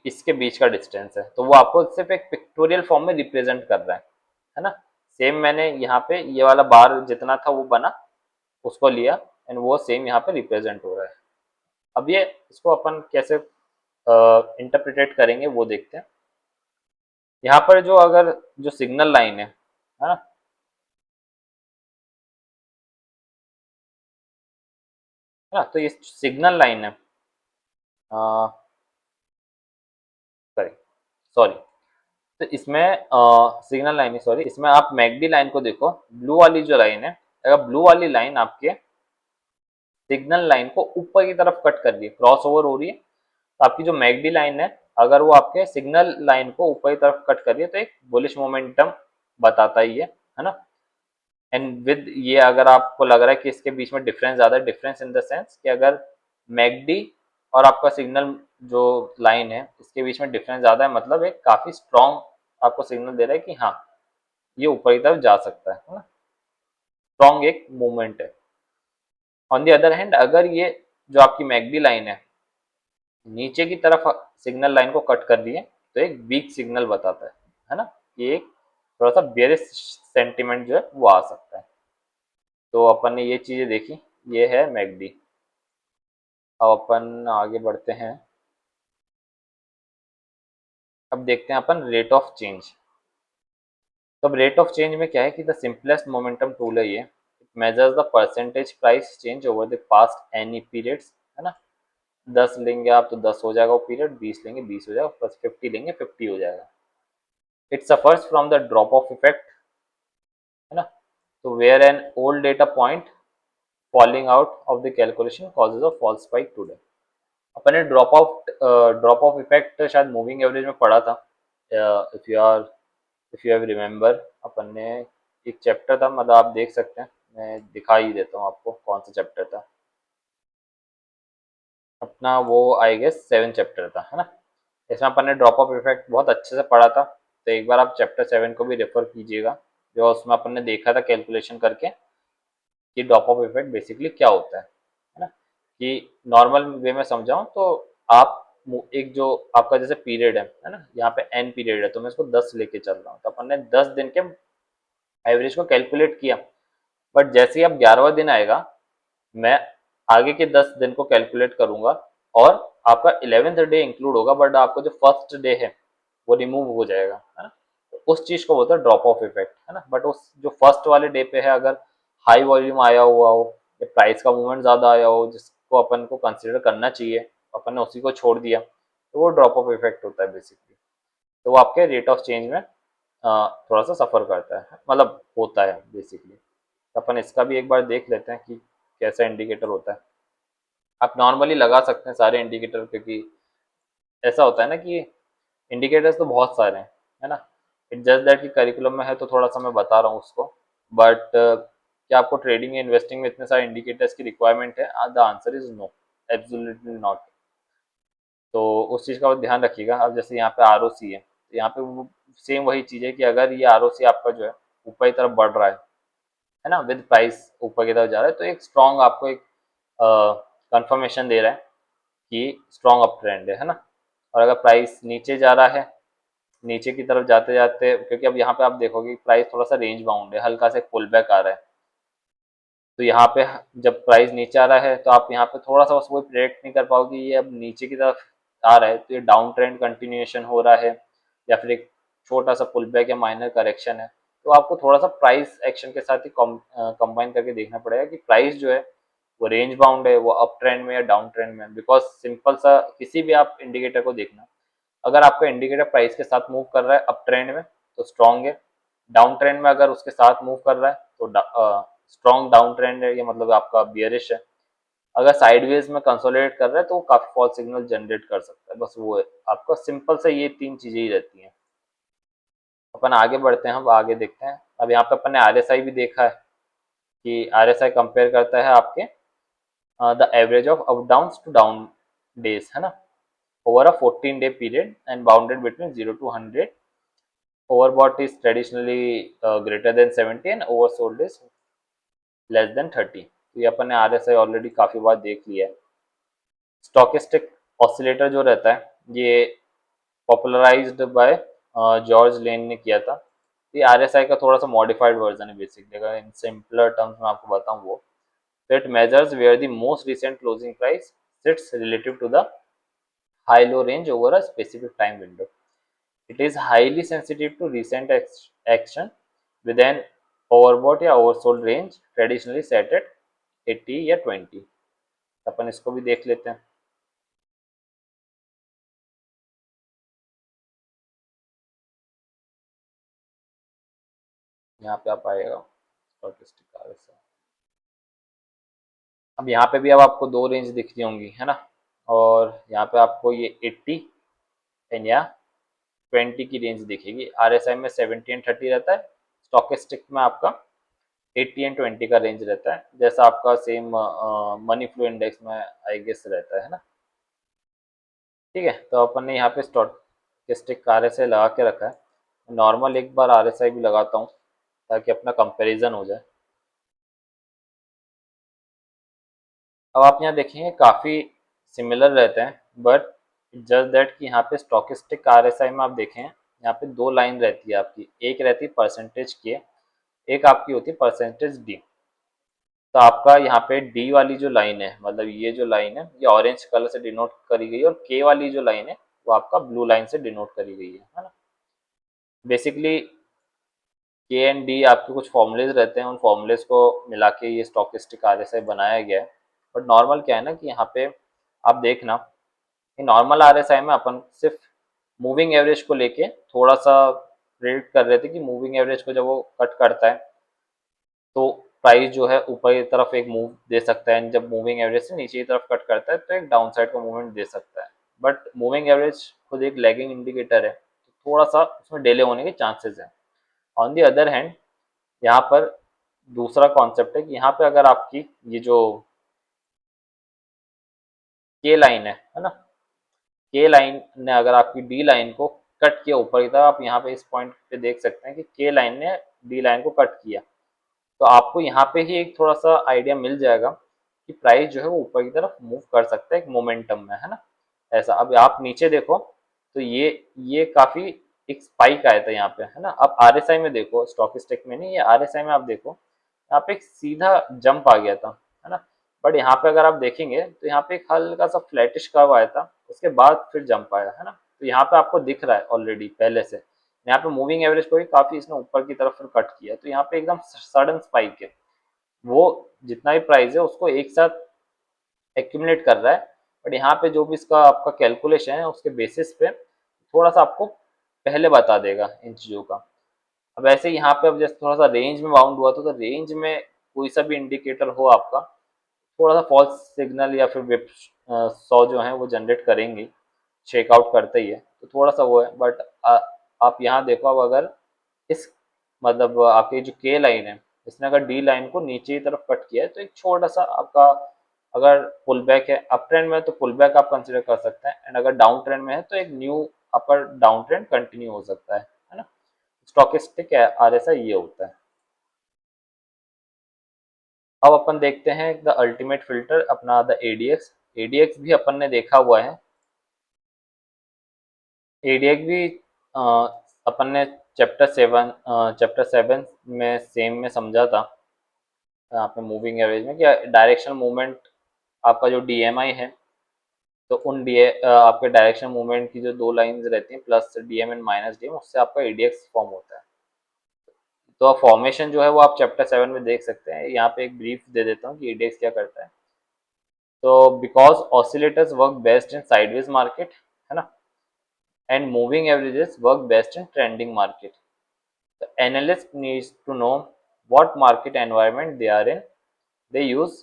Speaker 1: इसके बीच का डिस्टेंस है। तो वो आपको सिर्फ एक पिक्टोरियल फॉर्म में रिप्रेजेंट कर रहा है ना। सेम मैंने यहाँ पे ये वाला बार जितना था वो बना, उसको लिया, एंड वो सेम यहाँ पे रिप्रेजेंट हो रहा है। अब ये इसको अपन कैसे इंटरप्रिटेट करेंगे वो देखते हैं। यहाँ पर जो अगर जो सिग्नल लाइन है ना, तो ये सिग्नल लाइन है, सॉरी सॉरी, तो इसमें सिग्नल लाइन, सॉरी, इसमें आप मैकडी लाइन को देखो, ब्लू वाली जो लाइन है, अगर ब्लू वाली लाइन आपके सिग्नल लाइन को ऊपर की तरफ कट कर रही है, क्रॉस ओवर हो रही है, तो आपकी जो मैकडी लाइन है अगर वो आपके सिग्नल लाइन को ऊपर की तरफ कट कर रही है तो एक बुलिश मोमेंटम बताता ही है ना। एंड विद ये अगर आपको लग रहा है कि इसके बीच में डिफरेंस ज्यादा है, डिफरेंस इन द सेंस कि अगर मैकडी और आपका सिग्नल जो लाइन है इसके बीच में डिफरेंस ज्यादा है, मतलब एक काफी स्ट्रॉन्ग आपको सिग्नल दे रहा है कि हाँ ये ऊपर की तरफ जा सकता है ना, स्ट्रॉन्ग एक मूवमेंट है। ऑन द अदर हैंड अगर ये जो आपकी मैकडी लाइन है नीचे की तरफ सिग्नल लाइन को कट कर रही है तो एक वीक सिग्नल बताता है ना। ये एक थोड़ा सा बेरिश सेंटिमेंट जो है वो आ सकता है। तो अपन ने ये चीजें देखी, ये है मैकडी। अब अपन आगे बढ़ते हैं। अब देखते हैं अपन रेट ऑफ चेंज। तो अब रेट ऑफ चेंज में क्या है कि द सिंपलेस्ट मोमेंटम टूल है ये, it measures the percentage price change over the past any periods, है ना। 10 लेंगे आप तो 10 हो जाएगा वो पीरियड, 20 लेंगे 20 हो जाएगा, प्लस 50 लेंगे 50 हो जाएगा। It suffers from the drop off effect, है ना। तो where an old data point falling out of the calculation causes a false spike today. अपन ने ड्रॉप ऑफ इफेक्ट शायद मूविंग एवरेज में पढ़ा था, इफ यू हैव रिमेम्बर। अपन ने एक चैप्टर था, मतलब आप देख सकते हैं, मैं दिखा ही देता हूँ आपको कौन सा चैप्टर था अपना, वो आई गेस 7 चैप्टर था, है ना। इसमें अपन ने ड्रॉप ऑफ इफेक्ट बहुत अच्छे से पढ़ा था, तो एक बार आप चैप्टर 7 को भी रेफर कीजिएगा, जो उसमें अपन ने देखा था कैलकुलेशन करके कि ड्रॉप ऑफ इफेक्ट बेसिकली क्या होता है ना। कि नॉर्मल वे में समझाऊं तो आप एक जो आपका जैसे पीरियड है ना, यहाँ पे एन पीरियड है तो मैं इसको 10 लेके चल रहा हूँ, तो अपन ने 10 दिन के एवरेज को कैलकुलेट किया। बट जैसे ही अब 11वां दिन आएगा मैं आगे के 10 दिन को कैलकुलेट करूंगा, और आपका 11th डे इंक्लूड होगा, बट आपका जो फर्स्ट डे है वो रिमूव हो जाएगा, है ना। तो उस चीज को बोलते हैं ड्रॉप ऑफ इफेक्ट, है ना। बट उस जो फर्स्ट वाले डे पे है अगर हाई वॉल्यूम आया हुआ हो या प्राइस का मूवमेंट ज्यादा आया हो जिसको अपन को कंसिडर करना चाहिए, अपन ने उसी को छोड़ दिया, तो वो ड्रॉप ऑफ इफेक्ट होता है बेसिकली। तो वो आपके रेट ऑफ चेंज में थोड़ा सा सफर करता है, मतलब होता है बेसिकली। तो अपन इसका भी एक बार देख लेते हैं कि कैसा इंडिकेटर होता है। आप नॉर्मली लगा सकते हैं सारे इंडिकेटर, क्योंकि ऐसा होता है ना कि इंडिकेटर्स तो बहुत सारे हैं, है ना। इट जस्ट दैट कि करिकुलम में है तो थोड़ा सा मैं बता रहा हूँ उसको, बट क्या आपको ट्रेडिंग या इन्वेस्टिंग में इतने सारे इंडिकेटर्स की रिक्वायरमेंट है? The answer is no, absolutely not. तो उस चीज़ का ध्यान रखिएगा। अब जैसे यहाँ पे आरओसी है, तो यहाँ पे वो सेम वही चीज़ है कि अगर ये आरओसी आपका जो है ऊपर की तरफ बढ़ रहा है ना, विद प्राइस ऊपर की तरफ जा रहा है, तो एक स्ट्रॉन्ग आपको एक कंफर्मेशन दे रहा है कि स्ट्रॉन्ग अप ट्रेंड है ना। और अगर प्राइस नीचे जा रहा है, नीचे की तरफ जाते जाते, क्योंकि अब यहाँ पे आप देखोगे प्राइस थोड़ा सा रेंज बाउंड है, हल्का से पुल बैक आ रहा है, तो यहाँ पे जब प्राइस नीचे आ रहा है तो आप यहाँ पे थोड़ा सा बस वो प्रेडिक्ट नहीं कर पाओगे ये अब नीचे की तरफ आ रहा है तो ये डाउन ट्रेंड कंटिन्यूएशन हो रहा है या फिर एक छोटा सा पुल बैक या माइनर करेक्शन है। तो आपको थोड़ा सा प्राइस एक्शन के साथ ही कंबाइन करके देखना पड़ेगा कि प्राइस जो है वो रेंज बाउंड है, वो अप ट्रेंड में या डाउन ट्रेंड में। बिकॉज सिंपल सा किसी भी आप इंडिकेटर को देखना, अगर आपका इंडिकेटर प्राइस के साथ मूव कर रहा है अप ट्रेंड में तो स्ट्रॉन्ग है, डाउन ट्रेंड में अगर उसके साथ मूव कर रहा है तो स्ट्रॉन्ग डाउन ट्रेंड है, ये मतलब आपका बियरिश है। अगर साइडवेज में कंसोलिडेट कर रहा है तो वो काफी फॉल सिग्नल जनरेट कर सकता है। बस वो है आपका सिंपल से ये तीन चीजें ही रहती हैं। अपन आगे बढ़ते हैं, हम आगे देखते हैं। अब यहाँ पे अपन ने आरएसआई भी देखा है कि आरएसआई कंपेयर करता है आपके the average of up down to down days, है ना, over a 14-day period and bounded between 0 to 100. Overbought is traditionally greater than 70 and oversold is less than 30. तो ये अपन ने आरएसआई ऑलरेडी काफी बार देख लिया है। स्टोकेस्टिक ऑसिलेटर जो रहता है ये पॉपुलराइज्ड बाय जॉर्ज लेन ने किया था। ये आरएसआई का थोड़ा सा मॉडिफाइड वर्जन है बेसिकली, अगर इन सिंपलर टर्म्स में आपको बताऊं वो। तो it measures where the most recent closing price sits relative to the high low range over a specific time window. It is highly sensitive to recent action with an overbought या oversold range traditionally set at 80 या 20। अपन इसको भी देख लेते हैं। यहाँ पे आप आएगा स्टोकेस्टिक आरएसआई। अब यहाँ पे भी अब आपको दो रेंज दिख रही होंगी, है ना, और यहाँ पे आपको ये 80 एंड या 20 की रेंज दिखेगी। आरएसआई में 70 एंड 30 रहता है, स्टोकेस्टिक में आपका 80 एंड 20 का रेंज रहता है, जैसा आपका सेम मनी फ्लो इंडेक्स में आई गेस रहता है ना। ठीक है, तो अपन ने यहाँ पे स्टोकेस्टिक आरएसआई लगा के रखा है। नॉर्मल एक बार आरएसआई भी लगाता हूँ ताकि अपना कंपैरिजन हो जाए। अब आप यहाँ देखेंगे काफ़ी सिमिलर रहते हैं, बट जस्ट दैट कि यहाँ पे स्टोकेस्टिक आरएसआई में आप देखें यहाँ पे दो लाइन रहती है आपकी, एक रहती है परसेंटेज की, एक आपकी होती है परसेंटेज डी। तो आपका यहाँ पे डी वाली जो लाइन है, मतलब ये जो लाइन है ये ऑरेंज कलर से डिनोट करी गई है, और के वाली जो लाइन है वो आपका ब्लू लाइन से डिनोट करी गई है ना। बेसिकली के एंड डी आपके कुछ फॉर्मूलेज रहते हैं, उन फॉर्मूलेज को मिला के ये स्टोकेस्टिक आरएसआई बनाया गया है। बट नॉर्मल क्या है ना कि यहाँ पे आप देखना कि नॉर्मल आरएसआई में अपन सिर्फ मूविंग एवरेज को लेके थोड़ा सा प्रेडिक्ट कर रहे थे कि मूविंग एवरेज को जब वो कट करता है तो प्राइस जो है ऊपर की तरफ एक मूव दे सकता है, जब मूविंग एवरेज से नीचे की तरफ कट करता है तो एक डाउन साइड का मूवमेंट दे सकता है। बट मूविंग एवरेज खुद एक लैगिंग इंडिकेटर है तो थोड़ा सा उसमें डिले होने के चांसेस है। ऑन दी अदर हैंड यहाँ पर दूसरा कॉन्सेप्ट है कि यहाँ पे अगर आपकी ये जो के लाइन है ना, के लाइन ने अगर आपकी डी लाइन को कट किया ऊपर की तरफ, आप यहाँ पे इस पॉइंट पे देख सकते हैं कि के लाइन ने डी लाइन को कट किया, तो आपको यहाँ पे ही एक थोड़ा सा आइडिया मिल जाएगा कि प्राइस जो है वो ऊपर की तरफ मूव कर सकता है एक मोमेंटम में, है ना। ऐसा अब आप नीचे देखो तो ये काफी एक स्पाइक आया था यहाँ पे, है ना। अब आरएसआई में देखो, स्टॉकिस्टिक में नहीं, ये आरएसआई में आप देखो यहाँ पे एक सीधा जंप आ गया था, है ना। बट यहाँ पे अगर आप देखेंगे तो यहाँ पे एक हल्का सा फ्लैटिश कर्व आया था, उसके बाद फिर जंप आया, है ना। तो यहाँ पे आपको दिख रहा है ऑलरेडी पहले से, यहाँ पे मूविंग एवरेज को भी काफी इसने ऊपर की तरफ फिर कट किया, तो यहाँ पे एकदम सडन स्पाइक है। वो जितना भी प्राइस है उसको एक साथ एक्यूमुलेट कर रहा है। बट यहाँ पे जो भी इसका आपका कैलकुलेशन है उसके बेसिस पे थोड़ा सा आपको पहले बता देगा इन चीज़ों का। अब ऐसे यहाँ पे अब जैसे थोड़ा सा रेंज में बाउंड हुआ तो रेंज में कोई सा भी इंडिकेटर हो आपका थोड़ा सा फॉल्स सिग्नल या फिर वेब 100 जो है वो जनरेट करेंगे, चेकआउट करते ही है, तो थोड़ा सा वो है। बट आप यहाँ देखो, अब अगर इस मतलब आपकी जो के लाइन है इसने अगर डी लाइन को नीचे की तरफ कट किया है तो एक छोटा सा आपका, अगर पुल बैक है अप ट्रेंड में तो पुल बैक आप कंसिडर कर सकते हैं, एंड अगर डाउन ट्रेंड में है तो एक न्यू अपर डाउन ट्रेंड कंटिन्यू हो सकता है ना। स्टॉकिस्टिक आरएसआई ये होता है। अब अपन देखते हैं द अल्टीमेट फिल्टर अपना द एडीएक्स। एडीएक्स भी अपन ने देखा हुआ है। एडीएक्स भी अ, अपन ने चैप्टर 7 में सेम में समझा था। यहाँ पे मूविंग एवरेज में क्या डायरेक्शनल मूवमेंट आपका जो डीएमआई है, तो उन डी आपके डायरेक्शन मूवमेंट की जो दो लाइंस रहती हैं plus DM and minus DM, उससे आपका एडीएक्स फॉर्म होता है। तो फॉर्मेशन जो है वो आप चैप्टर 7 में देख सकते हैं। यहाँ पे एक ब्रीफ दे देता हूँ कि एडीएक्स क्या करता है। तो because oscillators work best in sideways market, है ना, and moving averages work best in trending market. The analyst needs to know what market environment they are in. They use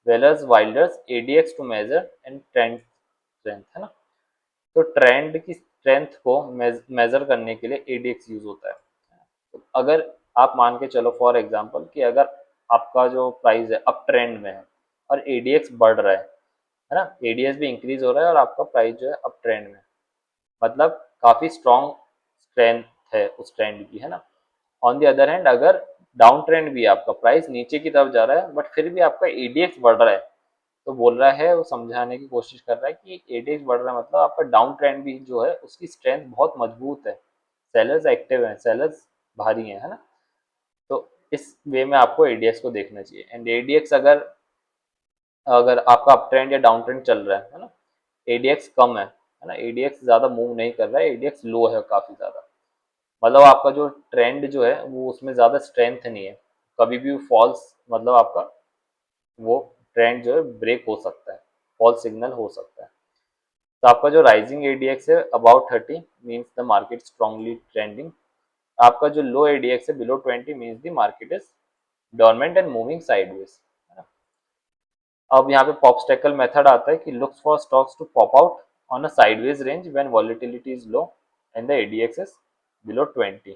Speaker 1: Wheeler's Wilder's ADX to measure and trend strength, है ना। तो trend की strength को major करने के लिए ADX use होता है। तो अगर आप मान के चलो फॉर एग्जांपल कि अगर आपका जो प्राइस है अप ट्रेंड में है और एडीएक्स बढ़ रहा है ना, एडीएक्स भी इंक्रीज हो रहा है और आपका प्राइस जो है अप ट्रेंड में, मतलब काफी स्ट्रॉन्ग स्ट्रेंथ है उस ट्रेंड की, है ना। ऑन द अदर हैंड अगर डाउन ट्रेंड भी है, आपका प्राइस नीचे की तरफ जा रहा है बट फिर भी आपका एडीएक्स बढ़ रहा है, तो बोल रहा है, वो समझाने की कोशिश कर रहा है कि एडीएक्स बढ़ रहा है मतलब आपका डाउन ट्रेंड भी जो है उसकी स्ट्रेंथ बहुत मजबूत है, सेलर्स एक्टिव हैं, सेलर्स भारी हैं, है ना। तो इस वे में आपको एडीएक्स को देखना चाहिए। एंड एडीएक्स अगर अगर आपका अप ट्रेंड या डाउन ट्रेंड चल रहा है ना, एडीएक्स कम है ना, एडीएक्स ज्यादा मूव नहीं कर रहा है, एडीएक्स लो है काफी ज्यादा, मतलब आपका जो ट्रेंड जो है वो उसमें ज्यादा स्ट्रेंथ नहीं है, कभी भी फॉल्स मतलब आपका वो ट्रेंड जो है ब्रेक हो सकता है, फॉल्स सिग्नल हो सकता है। तो आपका जो राइजिंग एडीएक्स है about 30 means the market strongly trending. आपका जो लो एडीएक्स है below 20 means the market is dormant and moving sideways. अब यहाँ पे पॉपस्टेकल मेथड आता है कि looks for stocks to pop out on a sideways range when volatility is low and the ADX is below 20।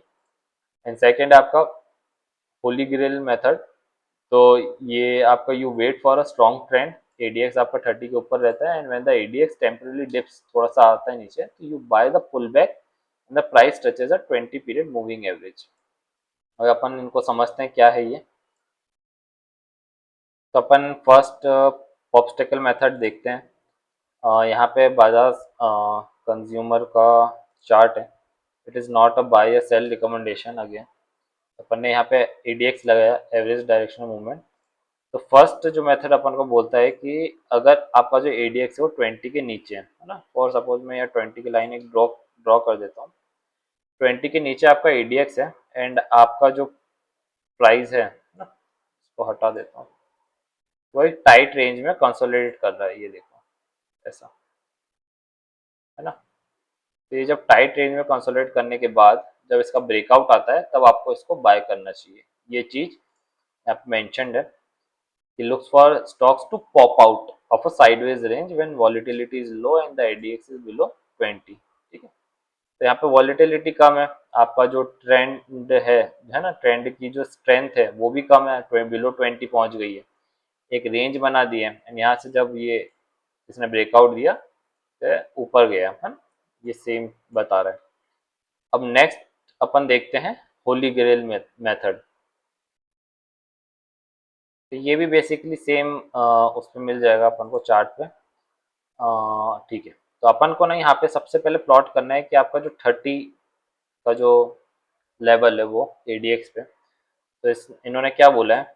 Speaker 1: And second है आपका holy grail method. तो ये आपका you wait for a strong trend, ADX आपका 30 के ऊपर रहता है and when the ADX temporary dips थोड़ा सा आता है नीचे, तो you buy the pull back and the price touches a 20 period moving average. अगर अपन इनको समझते हैं क्या है ये, तो अपन फर्स्ट ऑब्स्टेकल मेथड देखते हैं। यहाँ पे बाजाज कंज्यूमर का चार्ट है। It is not a buy a sell recommendation again. अपन ने यहाँ पे एडीएक्स लगाया, एवरेज डायरेक्शनल मूवमेंट। तो फर्स्ट जो मेथड अपन को बोलता है कि अगर आपका जो एडीएक्स है वो 20 के नीचे है ना, फॉर सपोज मैं यहाँ 20 की लाइन एक ड्रॉ कर देता हूँ। 20 के नीचे आपका एडीएक्स है एंड आपका जो प्राइस है ना, इसको हटा देता हूँ, वो एक टाइट रेंज में कंसोलिडेट कर रहा है, ये देखो ऐसा, है ना। तो ये जब टाइट रेंज में कंसोलिडेट करने के बाद जब इसका ब्रेकआउट आता है तब आपको इसको बाय करना चाहिए। ये चीज यहाँ पे मेंशन्ड है। He looks for stocks to pop out of a sideways range when volatility is low and the ADX is below 20। ठीक है, तो यहाँ पे वॉलिटिलिटी कम है, आपका जो ट्रेंड है ना, ट्रेंड की जो स्ट्रेंथ है वो भी कम है, बिलो 20 पहुंच गई है, एक रेंज बना दी है एंड यहाँ से जब ये इसने ब्रेकआउट दिया तो ऊपर गया, है ना, ये सेम बता रहा है। अब नेक्स्ट अपन देखते हैं होली ग्रेल मेथड। तो ये भी बेसिकली सेम उस पर मिल जाएगा अपन को चार्ट पे। ठीक है, तो अपन को ना यहाँ पे सबसे पहले प्लॉट करना है कि आपका जो 30 का जो लेवल है वो एडीएक्स पे, तो इन्होंने क्या बोला है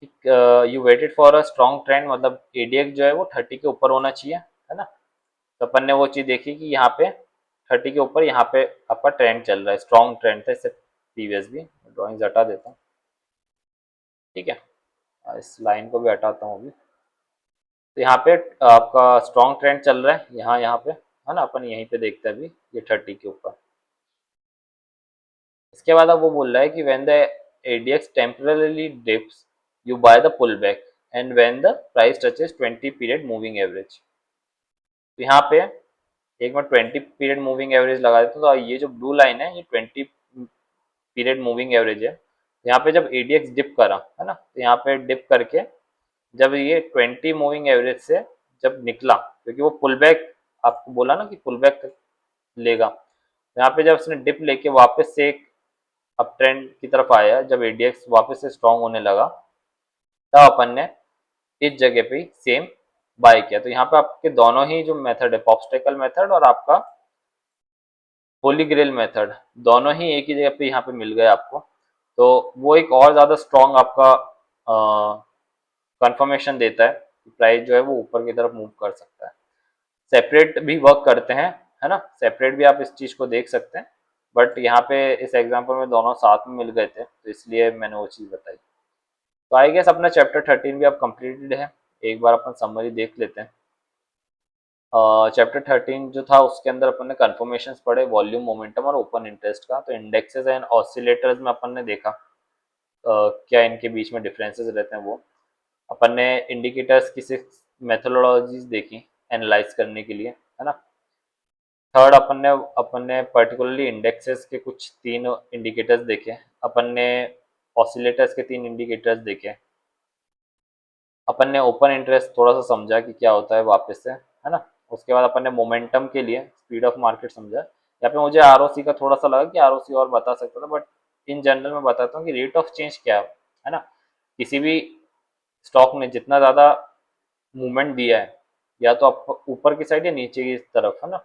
Speaker 1: कि you waited for a strong trend, मतलब एडीएक्स जो है वो 30 के ऊपर होना चाहिए, है ना। तो अपन ने वो चीज़ देखी कि यहाँ पे 30 के ऊपर यहाँ पे आपका ट्रेंड चल रहा है, स्ट्रॉन्ग ट्रेंड था इससे प्रीवियस भी। ड्रॉइंग हटा देता हूँ, ठीक है, इस लाइन को भी हटाता हूँ अभी। तो यहाँ पे आपका स्ट्रॉन्ग ट्रेंड चल रहा है यहाँ यहाँ पे, है ना, अपन यहीं पे देखते हैं अभी ये 30 के ऊपर। इसके बाद अब वो बोल रहा है कि when the ADX temporarily dips you buy the pull back and when the price touches 20 period moving average. तो यहाँ पे एक बार 20 पीरियड मूविंग एवरेज लगा देते तो ये जो ब्लू लाइन है ये 20 पीरियड मूविंग एवरेज है। यहाँ पे जब एडीएक्स डिप करा, है ना, तो यहाँ पे डिप करके जब ये 20 मूविंग एवरेज से जब निकला, क्योंकि वो पुल बैक आपको बोला ना कि पुल बैक लेगा, तो यहाँ पे जब उसने डिप लेके वापस से एक अप ट्रेंड की तरफ आया, जब एडीएक्स वापस से स्ट्रॉन्ग होने लगा, तब अपन ने इस जगह पे सेम बाय किया। तो यहाँ पे आपके दोनों ही जो मेथड है, पॉप्स्टेकल मेथड और आपका होली ग्रेल मेथड, दोनों ही एक ही जगह पे यहाँ पे मिल गए आपको। तो वो एक और ज्यादा स्ट्रॉन्ग आपका कंफर्मेशन देता है कि प्राइस जो है वो ऊपर की तरफ मूव कर सकता है। सेपरेट भी वर्क करते हैं, है ना, सेपरेट भी आप इस चीज को देख सकते हैं, बट यहाँ पे इस एग्जांपल में दोनों साथ में मिल गए थे तो इसलिए मैंने वो चीज बताई। तो आई गेस अपना चैप्टर 13 भी अब कंप्लीटेड है। एक बार अपन समरी देख लेते हैं। चैप्टर 13 जो था उसके अंदर अपन ने कन्फर्मेशंस पढ़े, वॉल्यूम, मोमेंटम और ओपन इंटरेस्ट का। तो इंडेक्सेस एंड ऑसिलेटर्स में अपन ने देखा क्या इनके बीच में डिफरेंसेस रहते हैं वो। अपन ने इंडिकेटर्स की 6 मेथोडोलॉजीज देखी एनालाइज करने के लिए, है ना। थर्ड अपन ने पर्टिकुलरली इंडेक्सेस के कुछ 3 इंडिकेटर्स देखे। अपन ने ऑसिलेटर्स के 3 इंडिकेटर्स देखे। अपन ने ओपन इंटरेस्ट थोड़ा सा समझा कि क्या होता है वापस से, है ना। उसके बाद अपन ने मोमेंटम के लिए स्पीड ऑफ मार्केट समझा। यहाँ पे मुझे आरओसी का थोड़ा सा लगा कि आरओसी और बता सकता था, बट इन जनरल मैं बताता हूँ कि रेट ऑफ चेंज क्या है ना। किसी भी स्टॉक ने जितना ज़्यादा मूवमेंट दिया है, या तो आप ऊपर की साइड या नीचे की तरफ, है ना,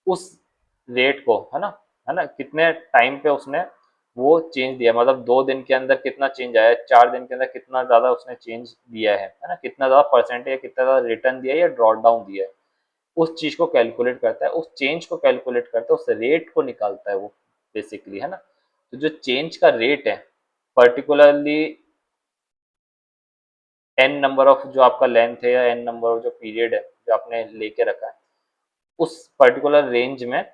Speaker 1: उस रेट को, है ना कितने टाइम पे उसने वो चेंज दिया, मतलब 2 दिन के अंदर कितना चेंज आया, 4 दिन के अंदर कितना ज्यादा उसने चेंज दिया है ना, कितना ज्यादा परसेंटेज या कितना ज्यादा रिटर्न दिया है या ड्रॉट डाउन दिया है, उस चीज को कैलकुलेट करता है, उस चेंज को कैलकुलेट करता है, उस रेट को निकालता है वो बेसिकली, है ना। तो जो चेंज का रेट है, पर्टिकुलरली एन नंबर ऑफ जो आपका लेंथ है या एन नंबर ऑफ जो पीरियड है जो आपने लेके रखा है, उस पर्टिकुलर रेंज में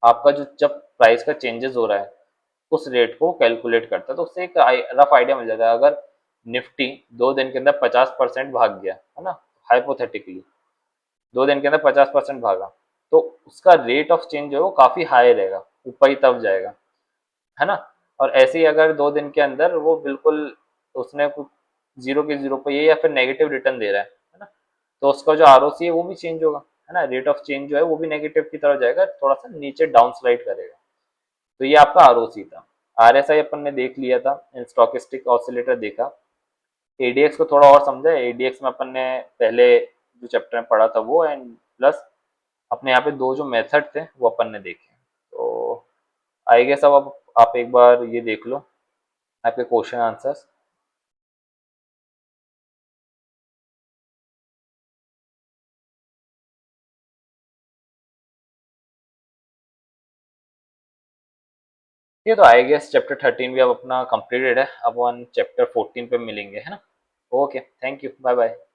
Speaker 1: आपका जो जब प्राइस का चेंजेस हो रहा है उस रेट को कैलकुलेट करता है। तो उससे एक रफ आइडिया मिल जाता है। अगर निफ्टी 2 दिन के अंदर 50% भाग गया, है ना, हाइपोथेटिकली 2 दिन के अंदर 50% भागा, तो उसका रेट ऑफ चेंज जो है वो काफी हाई रहेगा, ऊपर ही तब जाएगा, है ना। और ऐसे ही अगर 2 दिन के अंदर वो बिल्कुल उसने कुछ जीरो के जीरो पे ये या फिर नेगेटिव रिटर्न दे रहा है ना, तो उसका जो आरओसी है वो भी चेंज होगा, है ना, रेट ऑफ चेंज जो है वो भी नेगेटिव की तरफ जाएगा, थोड़ा सा नीचे डाउन स्लाइड करेगा। तो ये आपका आरओसी था। आरएसआई अपन ने देख लिया था, स्टोकेस्टिक ऑसिलेटर देखा। एडीएक्स को थोड़ा और समझा। एडीएक्स में अपन ने पहले जो चैप्टर में पढ़ा था वो, एंड प्लस अपने यहाँ पे 2 जो मेथड थे वो अपन ने देखे। तो आई गेस अब आप एक बार ये देख लो आपके क्वेश्चन आंसर्स। ये तो आई गेस चैप्टर 13 भी अब अपना कंप्लीटेड है। अब अपन चैप्टर 14 पे मिलेंगे, है ना। Okay, thank you, bye bye.